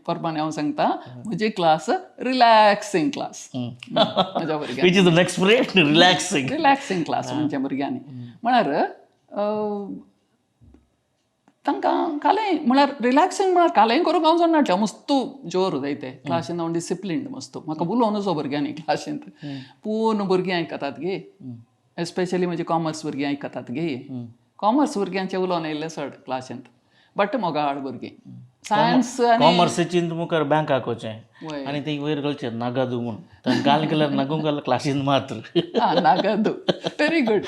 प्रमाणे हांव सांगता म्हजी क्लास रिलॅक्सींग क्लास म्हज्या भुरग्यांक which is the next period relaxing class म्हज्या भुरग्यांनी म्हळ्यार तांकां कालें म्हळ्यार रिलॅक्सींग म्हळ्यार कालें करूंक हांव सोडनाटलें मस्त जोर जायते क्लासीन हांव डिसिप्लिन्ड मस्त म्हाका उलोवं नजो भुरग्यांनी क्लासींत पूर्ण भुरगीं आयकतात गे एस्पेशली म्हजी कॉमर्स भुरगीं आयकतात गे कॉमर्स भुरग्यांचें उलोवन येयल्लें चड क्लासींत बट मोगाळ भुरगीं सायन्स कॉमर्साची मुखार बँक हाकोवचें आनी तें वयर घालचें नागादू म्हणून घाल केल्यार नागूंक घाल क्लासीन मात्र नागादू व्हेरी गूड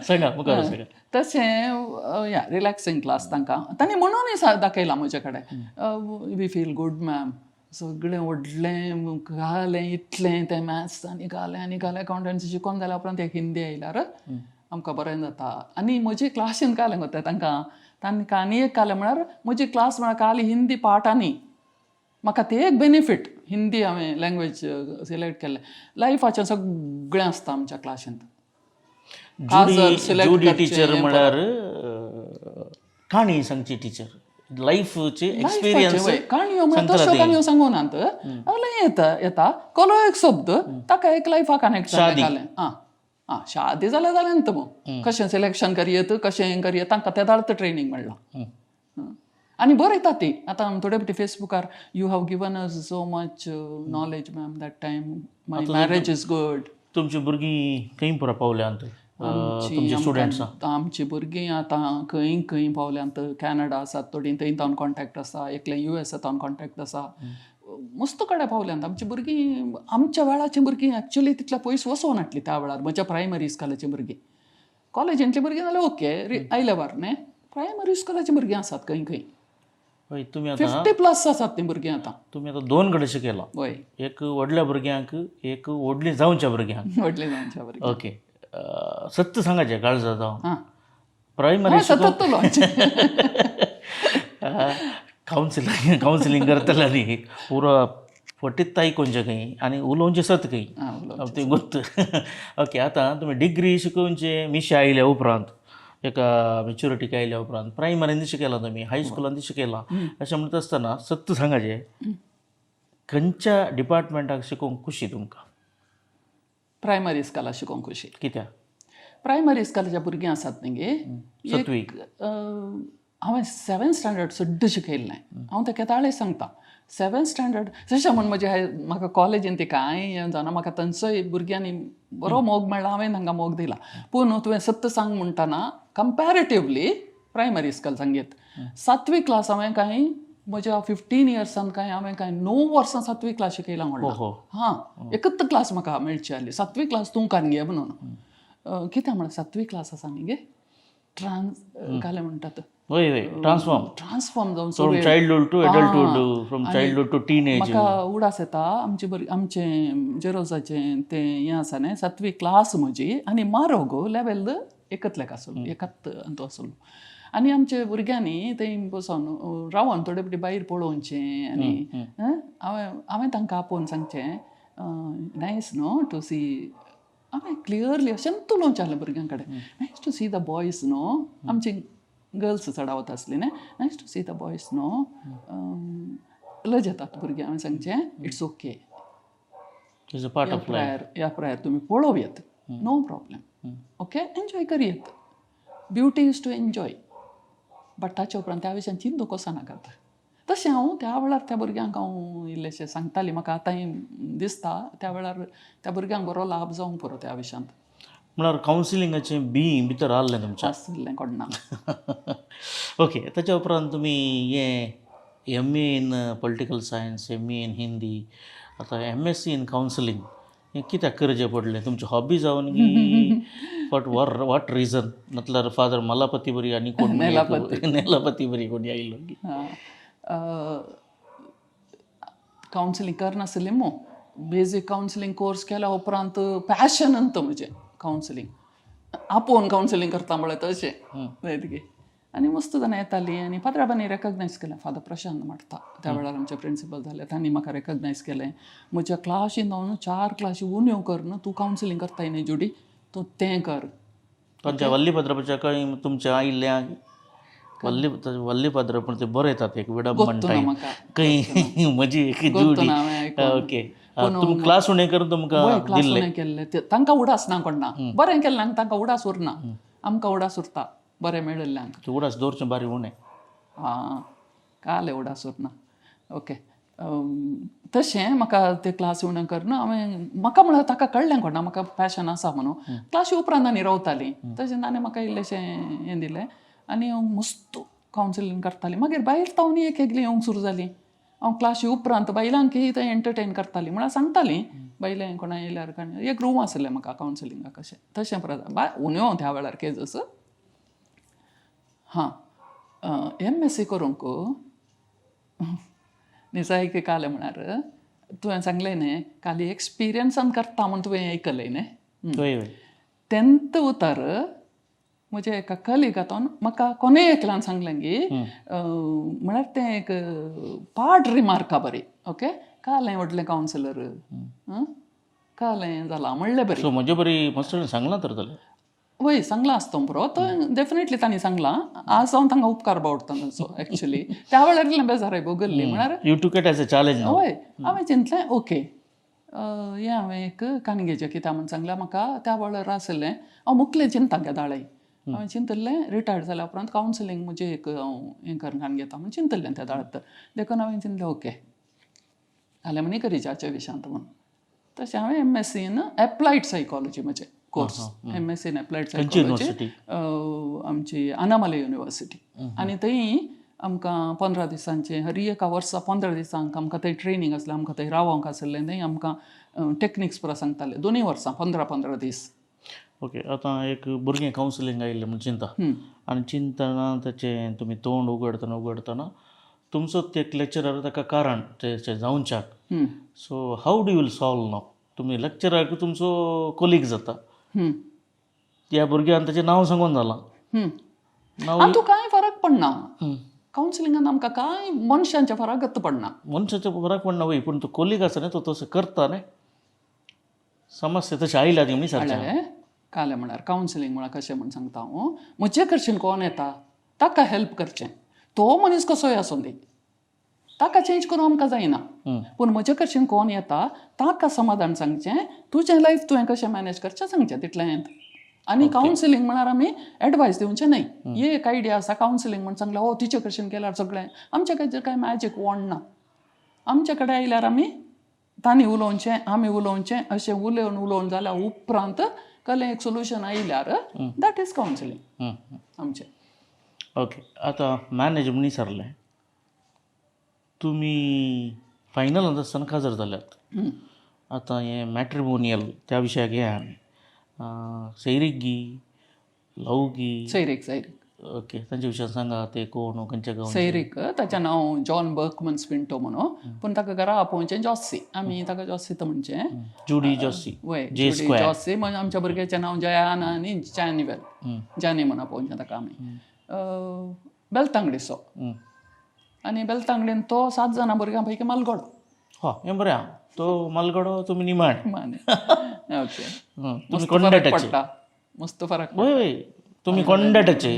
सांगा मुखार सांगा तशें या रिलॅक्सींग क्लास तांकां तांणी म्हणूनय दाखयलां म्हजे कडेन वी फील गुड मॅम सगळें व्हडलें घालें इतलें तें मॅथ्स आनी घालें अकावंटन्सी शिकोवन जाल्या उपरांत एक हिंदी येयल्यार आमकां बरें जाता आनी म्हजी क्लासीन कालें वता तांकां आनी एक कालें म्हळ्यार म्हजी क्लास म्हळ्यार काली हिंदी पाठांनी म्हाका ते एक बेनिफीट हिंदी हांवें लँग्वेज सिलेक्ट केल्लें लायफाचें सगळें आसता आमच्या क्लासींत टीचर म्हळ्यार काणी सांगची टीचर लायफचे एक्सपिरियन्स काणयो काणयो सांगूनात येता कलो एक शब्द ताका एक लायफा कनेक्ट जालें शादी जाल्यार जालें मग कशें सिलेक्शन करियत कशें करियत तांकां त्या धाडत ट्रेनींग मेळ्ळां आनी बरयता ती आतां थोडे फावटी फेसबुकार you have given us so much knowledge ma'am that time my marriage is good तुमची भुरगीं खंय पुरो पावल्यांत आमची भुरगीं आतां खंय खंय पावल्यांत कॅनडा आसात थोडीं थंय तावन कॉन्टॅक्ट आसा एकलें US तावन कॉन्टॅक्ट आसा मस्त कडेन पावल्यांत आमची भुरगीं आमच्या वेळाची भुरगीं एक्चुली तितल्या पयस वचोन हाडली त्या वेळार म्हज्या प्रायमरी स्कुलाची भुरगीं कॉलेजींतली भुरगीं जाल्यार ओके आयल्या बार न्ही प्रायमरी स्कुलाची भुरगीं आसात खंय खंय हय तुमी आतां 50+ आसात तीं भुरगीं आतां. तुमी आतां 2 कडेन शिकयला, वय एक व्हडल्या भुरग्यांक, एक व्हडली जावच्या भुरग्यांक. व्हडलीं जावच्या भुरगीं. ओके, सत्य सांगाचें काळजा जावं हां प्रायमरी सतत उलोवचें. कावन्सिलींग करतले न्ही पुरो फटीत आयकोनचें खंय आनी उलोवचें सत खंय ते गोत्त. ओके, आतां तुमी डिग्री शिकोवचे मिशे आयल्या उपरांत, एका मॅच्युरिटीक आयल्या उपरांत प्रायमरीन शिकयला तुमी, हायस्कुलान शिकयला, अशें म्हणत आसतना सत्य सांगाचें खंयच्या डिपार्टमेंटाक शिकोवंक खुशी तुमकां? प्रायमरी स्कूलाक शिकोवंक खुशी. कित्याक? प्रायमरी स्कूलाच्या भुरगीं आसात न्ही सत्वी हांवें 7th स्टँडर्ड सुद्दां शिकयल्लें. हांव ते केताळे सांगता 7th स्टँडर्ड जशें म्हण म्हाका कॉलेजीन ती कांय हें जावना, म्हाका थंयसय भुरग्यांनी बरो मोग मेळ्ळा, हांवें तांकां मोग दिला. पूण तुवें सत्य सांग म्हणटना कंपॅरेटिवली प्रायमरी स्कूल सांगीत 7वी क्लास हांवें कांय म्हज्या 15 इयर्सान हांवें 9 वर्सां 7वी क्लास शिकयलां म्हणटा. हां, एकच क्लास म्हाका मेळची आसली 7वी क्लास तूं कान घे म्हणून. कित्याक म्हण 7वी क्लास आसा न्ही गे काले म्हणटात ट्रान्सफॉर्म जावन from childhood to adulthood, from childhood to teenage. म्हाका उडास येता आमचें जेरोसाचें तें हें आसा न्ही 7वी क्लास म्हजी आनी मारोगो लेवल एकतलेक आसलो, एकात तो आसलो. आनी आमच्या भुरग्यांनी थंय बसून रावन थोडे फावटी भायर पळोवचें आनी हांवें तांकां आपोवन सांगचें नायस न्हू टू सी. हांवें क्लियरली अशें उलोवचें आसलें भुरग्यां कडेन. Nice to see the boys न्हू, आमची गर्ल्स चडावत आसली न्ही. Nice to see the boys न्हू, लज येतात भुरगीं. हांवें सांगचें इट्स ओके, ह्या प्रायर तुमी पळोवयात, नो प्रॉब्लेम, ओके, एन्जॉय करयात. Beauty is to enjoy. But ताचे उपरांत त्या विशयान चिंतू कसो नाकात. तशें हांव त्या वेळार त्या भुरग्यांक हांव इल्लेशें सांगताली. म्हाका आतांय दिसता त्या वेळार त्या भुरग्यांक बरो लाभ जावंक पुरो त्या विशयांत. म्हळ्यार कावन्सिलिंगाचें भितर आसलें तुमच्या? आसलें कोणना. ओके, ताच्या उपरांत तुमी हें MA in political science, MA in Hindi, आतां MSc इन कावन्सिलींग हें कित्याक करचें पडलें? तुमची हॉबी जावन की वॉट रिजन? म्हटल्यार फादर मलापती बरी आनी कोण नेलापती बरी कोणी आयिल्लो? कावन्सिलींग करनासलें मो बेजीक कावन्सिलींग कोर्स केल्या उपरांत पॅशन अंत म्हजें कावन्सिलींग. आपोवन कावन्सिलींग करता म्हळ्यार तशें गे. आनी मस्त जाणां येतालीं आनी फादराबांनी रेकग्नायज केलें. फादर प्रशांत मारता त्या वेळार आमचे प्रिंसिपल जाले, तांणी म्हाका रेकग्नायज केलें. म्हज्या क्लासीन हांव 4 क्लासी उण्यो कर न्हू, तूं कावन्सिलींग करताय न्ही जुडी, तूं तें कर. खंयच्या वल्लीभद्राच्या खंय तुमच्या आयिल्ल्या वल्लीभद्र पूण ते बरें येतात एक विडंब म्हणटा खंय म्हजी एक जुडी. ओके, तुमी क्लास उणें करून तुमकां दिल्लें केल्लें तांकां उडास ना कोणना. बरें केल्ल्यांक तांकां उडास उरना, आमकां उडास उरता बरें मेळिल्ल्यांक. उडास दवरचें बारी उणें. हां, काले उडास उरना. ओके, तशें म्हाका ते क्लास उणें करना. हांवें म्हाका म्हळ्यार ताका कळ्ळें कोणा म्हाका पॅशन आसा म्हणून. क्लासी उपरांत आनी रावतालीं तशें ताणें म्हाका इल्लेशें हें दिलें आनी हांव मस्त कावन्सिलींग करतालीं. मागीर बायल तावनी एक एकलीं येवंक सुरू जालीं. हांव क्लासी उपरांत बायलांकय थंय एंटरटेन करतालीं म्हळ्यार सांगतालीं बायलें कोणा येयल्यार कांय. एक रूम आसलें म्हाका कावन्सिलिंगाक अशें तशें परत उण्यो त्या वेळार केजस. हां, MSc करूंक निजायकी कालें म्हळ्यार तुवें सांगलें न्ही काली एक्सपिरियन्सान करता म्हूण तुवें आयकलें न्ही. 10th उतर म्हज्या एका कलिगातान म्हाका कोणेय एकल्यान सांगलें की म्हळ्यार तें एक पाड रिमार्का बरी. ओके, कालें व्हडलें कावन्सिलर कालें जालां म्हणलें बरें. सो म्हजे बरी मस्त सांगलां तर जाल्यार. वय सांगला आसतो पुरो तो डेफिनेटली तांणी सांगलां. आज हांव तांकां उपकार बावडटा तांचो एक्चुली. त्या वेळार इल्लें बेजाराय भोगल्ली म्हळ्यार you took it as a challenge. हय, हांवें चिंतलें ओके हें हांवें एक काणगेचें कित्याक म्हूण सांगलें म्हाका त्या वेळार आसलें. हांव मुखलें चिंतां घेताळें. हांवें चिंतल्लें रिटायर्ड जाल्या उपरांत कावन्सिलींग म्हणजे एक हांव हें करून घेता म्हूण चिंतल्लें त्या दाळात. देखून हांवें चिंतलें ओके जाल्यार म्हणी करिचाच्या विशयांत म्हणून. तशें हांवें MSc इन एप्लायड सायकॉलॉजी म्हजें course. MSc in applied psychology आमची अनामले युनिवर्सिटी. आनी थंय आमकां 15 दिसांचें हर एका वर्सा 15 दिसांक आमकां थंय ट्रेनींग आसलें. आमकां थंय रावंक आसलें. थंय आमकां टॅक्निक्स पुरो सांगताले 2 वर्सां 15 दीस. ओके, आतां एक भुरगें कावन्सिलींग आयिल्लें म्हण चिंता आनी चिंतना ताचें तुमी तोंड उगडतना तुमचो ते लेक्चरर ताका कारण ते जावनच्याक hmm, so how do will solve now तुमी लेक्चराक तुमचो कोलीग जाता हम्म, त्या भुरग्यान ताचें नांव सांगून जालां हम्म. नांव आतां कांय फरक पडना हं. कावन्सिलिंगान आमकां कांय मनशांचे फरकच पडना. मनशाचो फरक पडना वय पूण तो कोलीग आसा न्ही तो तसो करता न्ही समस्या तशें आयल्या ती न्ही सारकें कळ्ळें काले म्हळ्यार कावन्सिलींग म्हळ्यार कशें म्हण सांगता हांव म्हजे कडच्यान कोण येता ताका हेल्प करचें तो मनीस कसोय आसूं दी ताका चेंज करूं आमकां जायना पूण म्हजे कडच्यान कोण येता ताका समाधान सांगचें तुजें लायफ तुवें कशें मॅनेज करचें सांगचें तितलें आनी कावन्सिलींग म्हळ्यार आमी एडवायस दिवचें न्हय एक आयडिया आसा कावन्सिलींग म्हण सांगलें ओ तिचे कडच्यान केल्यार सगळें आमचे कडचें कांय मॅजीक वॉन्ड ना आमचे कडेन आयल्यार आमी तांणी उलोवचें आमी उलोवचें अशें उलोवन जाल्या उपरांत कसलें एक सोल्युशन आयल्यार दॅट इज कावन्सिलींग आमचें. ओके आतां मॅनेज म्हणी सरलें तुमी फायनल आसतना काजर जाल्यात आतां हें मॅट्रिमोनियल त्या विशयाक या आमी सैरीक गी लव गी सैरीक ओके तांच्या विशयान सांगा ते कोण खंयच्या गांवांत सैरीक ताचें नांव जॉन बर्कमन स्पिंटो म्हणून पूण ताका घरा आपोवचें जॉस्सी आमी ताका जॉस्सी तो म्हणचें जुडी जॉस्सी वय जॉस्सी म्हणजे आमच्या भुरग्याचें नांव जयाना आनी जॅनिवेल जानी म्हणून आपोवचें ताका आमी बेलतांगडीचो आनी बेलतांगडेन तो 7 जाणां भुरग्यां पैकी मालगडो. हें बरें आहा तो मालगडो तुमी निमाण ओके तुमी कोंडाटाचे मस्त फरक वय वय तुमी कोंडाटाचे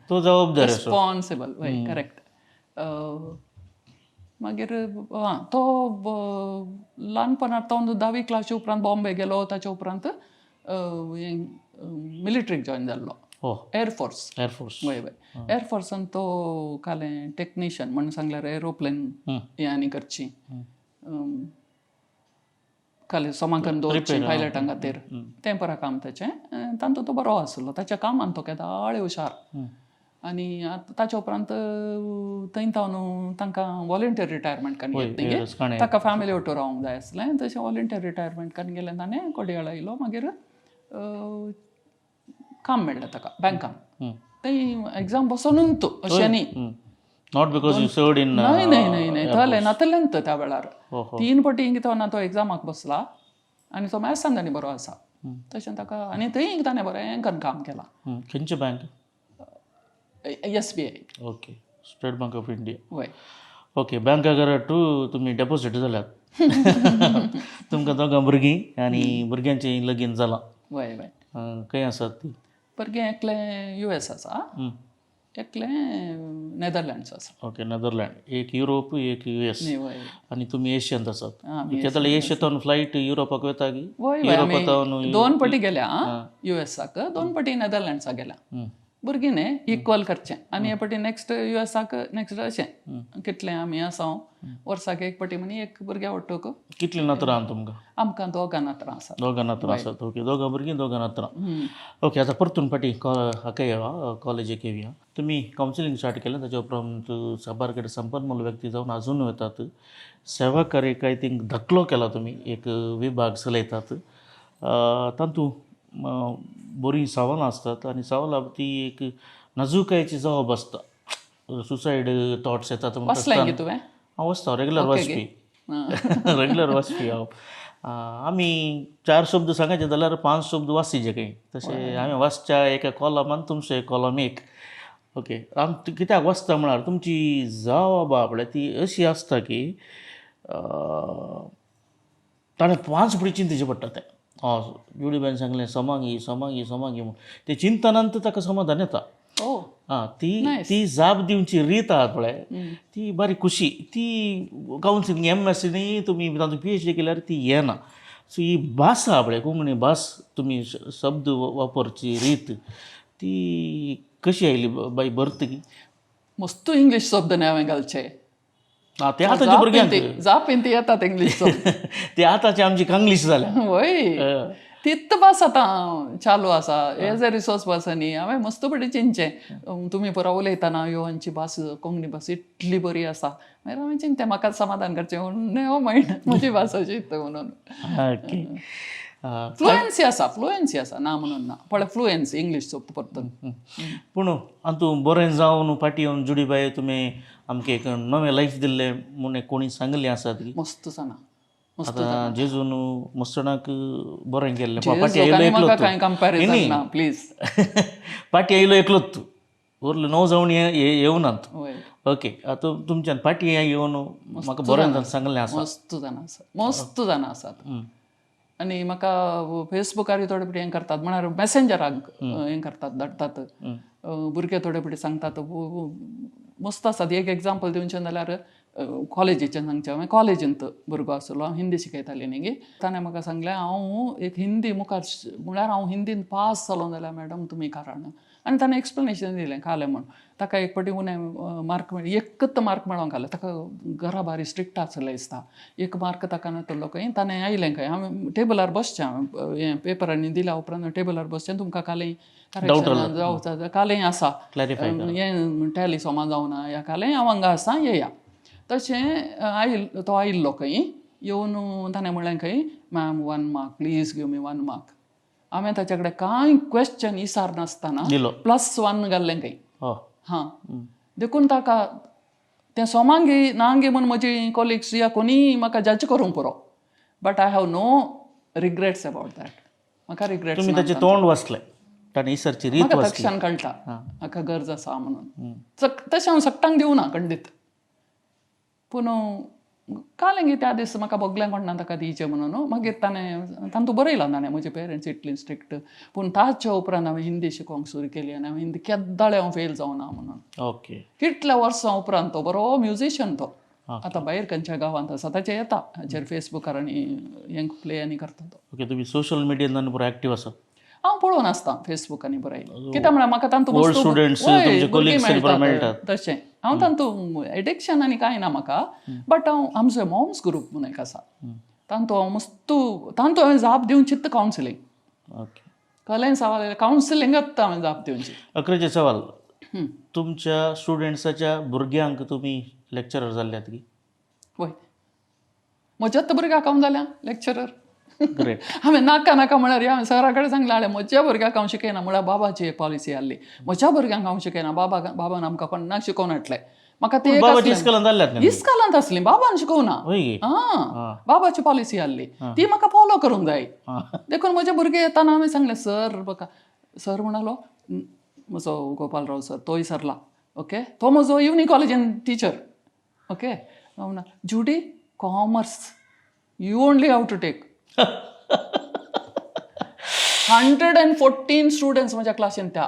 तो जबाबदार रिस्पॉन्सिबल वय करेक्ट. मागीर तो ल्हानपणांत तो 10वी क्लासी उपरांत बॉम्बे गेलो ताच्या उपरांत मिलिटरीक जॉयन जाल्लो एअरफोर्स वय वय एअरफोर्सान तो कालें टेक्निशियन म्हण सांगल्यार एरोप्लेन हे आनी करची काले सोमांकन दवरची पायलटां खातीर तें बरें काम ताचें तातूंत तो बरो आसलो ताच्या कामान तो केदाळे हुशार आनी ताच्या उपरांत थंय तांकां वॉलंटियर रिटायरमेंट काडून ताका फॅमिली वांगडा रावंक जाय आसलें तशें वॉलंटियर रिटायरमेंट काडून गेलें ताणें कोडयाळ आयलो मागीर काम मेळ्ळें ताका बँकान थंय एग्जाम बसोनूच अशें न्ही not because you served in न्हय न्हय न्हय थंय नातलें त्या वेळार 3 फावटी तो एग्जामाक बसला आनी तो मॅथ्सान ताणी बरो आसा तशें ताका आनी थंय ताणें बरें काम केलां. खंयचे bank SBI okay state bank of India वय ओके बँकाक तुमी डेपोजीट जाल्यात तुमकां दोगां भुरगीं आनी भुरग्यांचें लगीन जालां वय वय खंय आसात ती भुरगें एकलें US आसा एकलें नेदरलँड्स आसा. ओके नेदरलँड एक युरोप एक US आनी तुमी एशियंत आसात केदले एशियातून फ्लायट युरोपाक वता की युरोपांतून 2 फावटी गेल्या USाक 2 फावटी नेदरलँड्साक गेल्या भुरगीं न्ही इक्वल करचें आनी हे फावटी नेक्स्ट USाक नेक्स्ट अशें कितलें आमी आसा वर्साक एक फावटी म्हणी एक भुरग्या वाटूक कितलीं नात्रां तुमकां आमकां 2 नात्रां आसात. 2 नात्रां आसात ओके 2 भुरगीं 2 नात्रां ओके आतां परतून फाटी हाका येया कॉलेजीक येवया तुमी कावन्सिलींग स्टार्ट केलें ताच्या उपरांत साबार कडेन संपन्मूल व्यक्ती जावन अजून वतात सेवा कार्याक आय थिंक धाकलो केला तुमी एक विभाग चलयतात तातूंत बरीं सवालां आसतात आनी सवालां ती एक नाजूकायेची जबाब आसता सुसायड थॉट्स येतात हांव वचता रेगुलर वाचपी हांव आमी 4 शब्द सांगचे जाल्यार 5 शब्द वाचचे खंय तशें हांवें वाचच्या एका कॉलमान तुमचो एक कॉलम एक ओके आमी कित्याक वाचता म्हळ्यार तुमची जबाब आपल्या ती अशी आसता की ताणें 5 फावटी चिंतचें पडटा तें जुडीबाईन सांगलें समांगी म्हूण ते चिंतनांत ताका समाधान येता ती जाप दिवची रीत आहा पळय ती बरी खुशी ती कावन्सिलींग MSc तुमी तातूंत PhD केल्यार ती येना सो ही भास आहा पळय कोंकणी भास तुमी शब्द वापरची रीत ती कशी आयली बाई बरत की मस्त इंग्लीश शब्द न्ही हांवें घालचे ते आतांच्या भुरग्यांक जापेन ते येतात इंग्लीश ते आतांचे आमची कांग्लीश जाल्या वय तित्त भास आतां चालू आसा एज अ रिसोर्स पर्सन न्ही हांवें मस्त बरें चिंतचें तुमी परां उलयतना ह्यो भास कोंकणी भास इतली बरी आसा मागीर हांवें चिंतलें म्हाका समाधान करचें नेव मायंड म्हजी भास अशी म्हणून ओके फ्लुएन्सी आसा ना म्हणून ना पण फ्लुएन्सी इंग्लिशचो परतून पूण तूं बरें जावन फाटी येवन जुडीबाई तुमी आमकां एक नवें लायफ दिल्लें म्हूण कोणी सांगलें आसा ती मस्त जाना आतां जेजून मस्तणाक बरें केल्लें कांय कंपॅरिजन ना प्लीज फाटी आयलो एकलोच तूं उरलें 9 जावन येवनात होय ओके आतां तुमच्यान फाटी येवन म्हाका बरें सांगलें आसा मस्त जाना आसात आनी म्हाका फेसबुकार थोडे पिटी हें करतात म्हळ्यार मॅसेंजराक हें करतात धाडटात भुरगे थोडे पिटी सांगतात मस्त आसात एक एग्जाम्पल दिवचें जाल्यार कॉलेजीचें सांगचें हांवें कॉलेजींत भुरगो आसलो हांव हिंदी शिकयतालें न्ही गे ताणें म्हाका सांगलें हांव एक हिंदी मुखार म्हळ्यार हांव हिंदीन पास जालो जाल्यार मॅडम तुमी कारण आनी ताणें एक्सप्लेनेशन दिलें कालें म्हूण ताका एक पाटी उणें मार्क मेळ्ळे एकच मार्क मेळोंक घाले ताका घरा भारी स्ट्रिक्ट आसलें दिसता एक मार्क ताका नातलो खंय ताणें आयलें खंय हांवें टेबलार बसचें हांवें हें पेपरांनी दिल्या उपरांत टेबलार बसचें तुमकां कालें करेक्शन जावं कालें आसा हें टॅलिसोमा जावना ह्या कालें हांव हांगा आसा येया तशें तो आयिल्लो खंय येवन ताणें म्हणलें खंय ma'am 1 mark please give me 1 mark हांवें ताचे कडेन कांय क्वेश्चन विचार नासतना +1 घाल्लें खंय हां देखून ताका तें सोमांगी नांगी म्हूण म्हजी कॉलिग्स या कोणी म्हाका जज करूंक पुरो but I have no regrets about that म्हाका रिग्रेट्स तुमी ताचें तोंड वाचलें ताणें इसरची रीत वाचली तक्षण कळटा म्हाका गरज आसा म्हणून तशें हांव सक्टांक दिवना खंडीत पूण कालें त्या दीस म्हाका बगलें कोणना ताका दिवचें म्हणून मागीर ताणें तूं बरयलां ताणें म्हजे पेरंट्स इतली स्ट्रिक्ट पूण ताच्या उपरांत हांवें हिंदी शिकोवंक सुरू केली आनी हांवें हिंदी केद्दाळे हांव फेल जावना म्हणून ओके कितल्या वर्सां उपरांत तो बरो म्युजिशियन तो आतां भायर खंयच्या गांवांत आसा ताचें येता हाचेर फेसबुकार आनी हें प्ले आनी करता तो ओके तुमी सोशल मिडियान पुरो एक्टीव आसा हांव पळोवन आसता फेसबूक आनी बरय कित्याक म्हळ्यार म्हाका तांतू तशें हांव तांतू एडिक्शन आनी कांय ना म्हाका बट हांव आमचो मॉम्स ग्रूप म्हणून एक आसा तांतू हांव मस्त तांतू हांवें जाप दिवन चित्त कावन्सिलींग कलेन सवाल कावन्सिलींगात हांवें जाप दिवची 11 सवाल तुमच्या स्टुडंट्साच्या भुरग्यांक तुमी लेक्चरर जाल्ल्यात की वय म्हज्याच भुरग्याक हांव जाल्या लेक्चरर ग्रेट हांवें नाका म्हळ्यार हांवें सरा कडेन सांगलें हांवें म्हज्या भुरग्याक हांव शिकयना म्हळ्यार बाबाची पॉलिसी आहली म्हज्या भुरग्यांक हांव शिकयना बाबान आमकां कोणाक शिकोवन हाडलें म्हाका ते इस्कालांत आसली बाबान शिकोवना बाबाची पॉलिसी आहली ती म्हाका फॉलो करूंक जाय देखून म्हजे भुरगे येताना हांवें सांगलें सर म्हणालो म्हजो गोपालराव सर तोय सरला ओके तो म्हजो इवनिंग कॉलेजीन टिचर ओके हांव म्हणा Judy commerce you only have to take 114 students म्हज्या क्लासीन त्या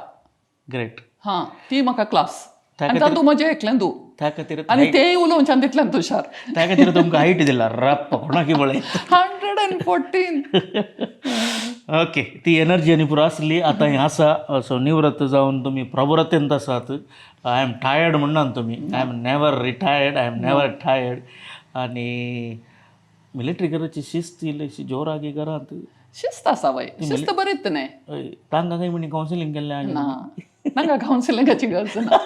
ग्रेट हां ती म्हाका क्लास आनी तातूंत म्हजें एकलें तूं त्या खातीर आनी तेय उलोवच्यान तितल्यान तुशार त्या खातीर तुमकां हायट दिला रप्प कोणाकी बळय 114 ओके ती एनर्जी आनी पुरो आसली आतां हें आसा सो निवृत्त जावन तुमी प्रबुरतेंत आसात आय एम टायर्ड म्हणना तुमी I am never retired I am never tired आनी मिलिटरी कराची शिस्त इल्लीशी जोरागी करात शिस्त आसा वय शिस्त बरीच न्ही तांकां खंय म्हणी कावन्सिलींग केल्लें ना तांकां कावन्सिलिंगाची गरज ना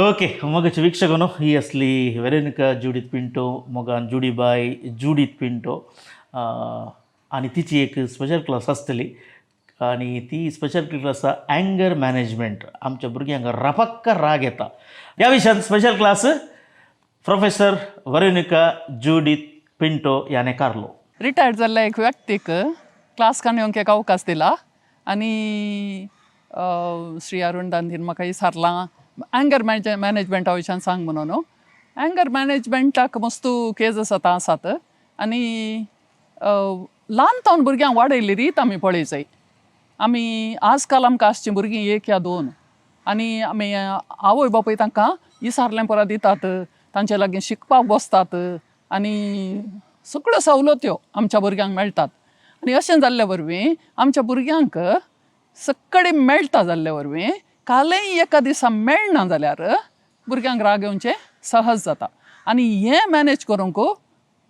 ओके मगच वीक्षकनो ही असली वेरोनिका जुडीथ पिंटो मोगान जुडीबाई जुडीथ पिंटो आनी तिची एक स्पेशल क्लास आसतली आनी ती स्पेशल क्लास आसा एंगर मॅनेजमेंट आमच्या भुरग्यांक राफक्क राग येता ह्या विशयान special class professor Veronica Judith Pinto याने कार्लो रिटायर्ड जाल्ल्या एक व्यक्तीक क्लास घेवंक एक अवकाश दिला आनी श्री अरुण दांधीन म्हाका विचारलां एंगर मॅनेजमेंटा विशयान सांग म्हणून एंगर मॅनेजमेंटाक मस्त केजीस आसात आनी ल्हान तावन भुरग्यांक वाडयल्ली रीत आमी पळय जाय आमी आजकाल आमकां आसचीं भुरगीं 1 या 2 आनी आमी आवय बापूय तांकां विचारलें परत दितात तांचे लागीं शिकपाक बसतात आनी सगळ्यो सवलत्यो आमच्या भुरग्यांक मेळटात आनी अशें जाल्ले वरवीं आमच्या भुरग्यांक सक्कडे मेळटा जाल्ले वरवीं कालय एका दिसा मेळना जाल्यार भुरग्यांक राग येवचें सहज जाता आनी हें मॅनेज करूंक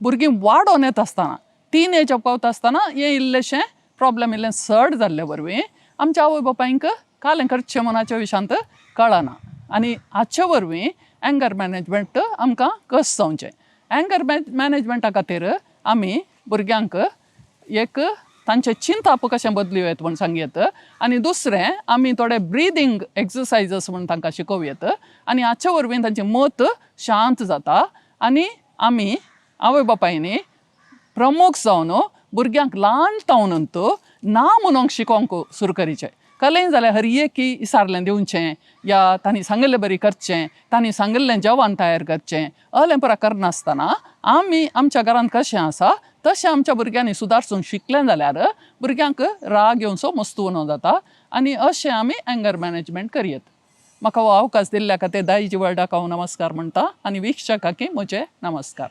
भुरगीं वाडोन येता आसतना 3 एज पावता आसतना हें इल्लेशें प्रॉब्लेम इल्लें चड जाल्ले वरवीं आमच्या आवय बापायंक कालें करचें मनाच्या विशयांत कळना आनी हाचे वरवीं एंगर मॅनेजमेंट आमकां कस जावचें एंगर मॅनेजमेंटा खातीर आमी भुरग्यांक एक तांचे चिंताप कशें बदलूं म्हण सांगयत आनी दुसरें आमी थोडे ब्रिदींग एक्सरसायजस म्हण तांकां शिकोवयत आनी हाचे वरवीं तांचें मत शांत जाता आनी आमी आवय बापायनी प्रमुख जावन भुरग्यांक ल्हान तावनंत ना म्हणोंक शिकोवंक सुरू करीचें कलें जाल्यार हर एक की इसारलें दिवचें या तांणी सांगिल्लें बरी करचें तांणी सांगिल्लें जेवण तयार करचें अहलें पुरा करनासतना आमी आमच्या घरांत कशें आसा तशें आमच्या भुरग्यांनी सुदारसून शिकलें जाल्यार भुरग्यांक राग येवचो मस्त उणो जाता आनी अशें आमी एंगर मॅनेजमेंट करयत म्हाका हो अवकाश दिल्ल्या खातीर दायजी वर्ल्डाक हांव नमस्कार म्हणटा आनी विक्षकांकी म्हजे नमस्कार.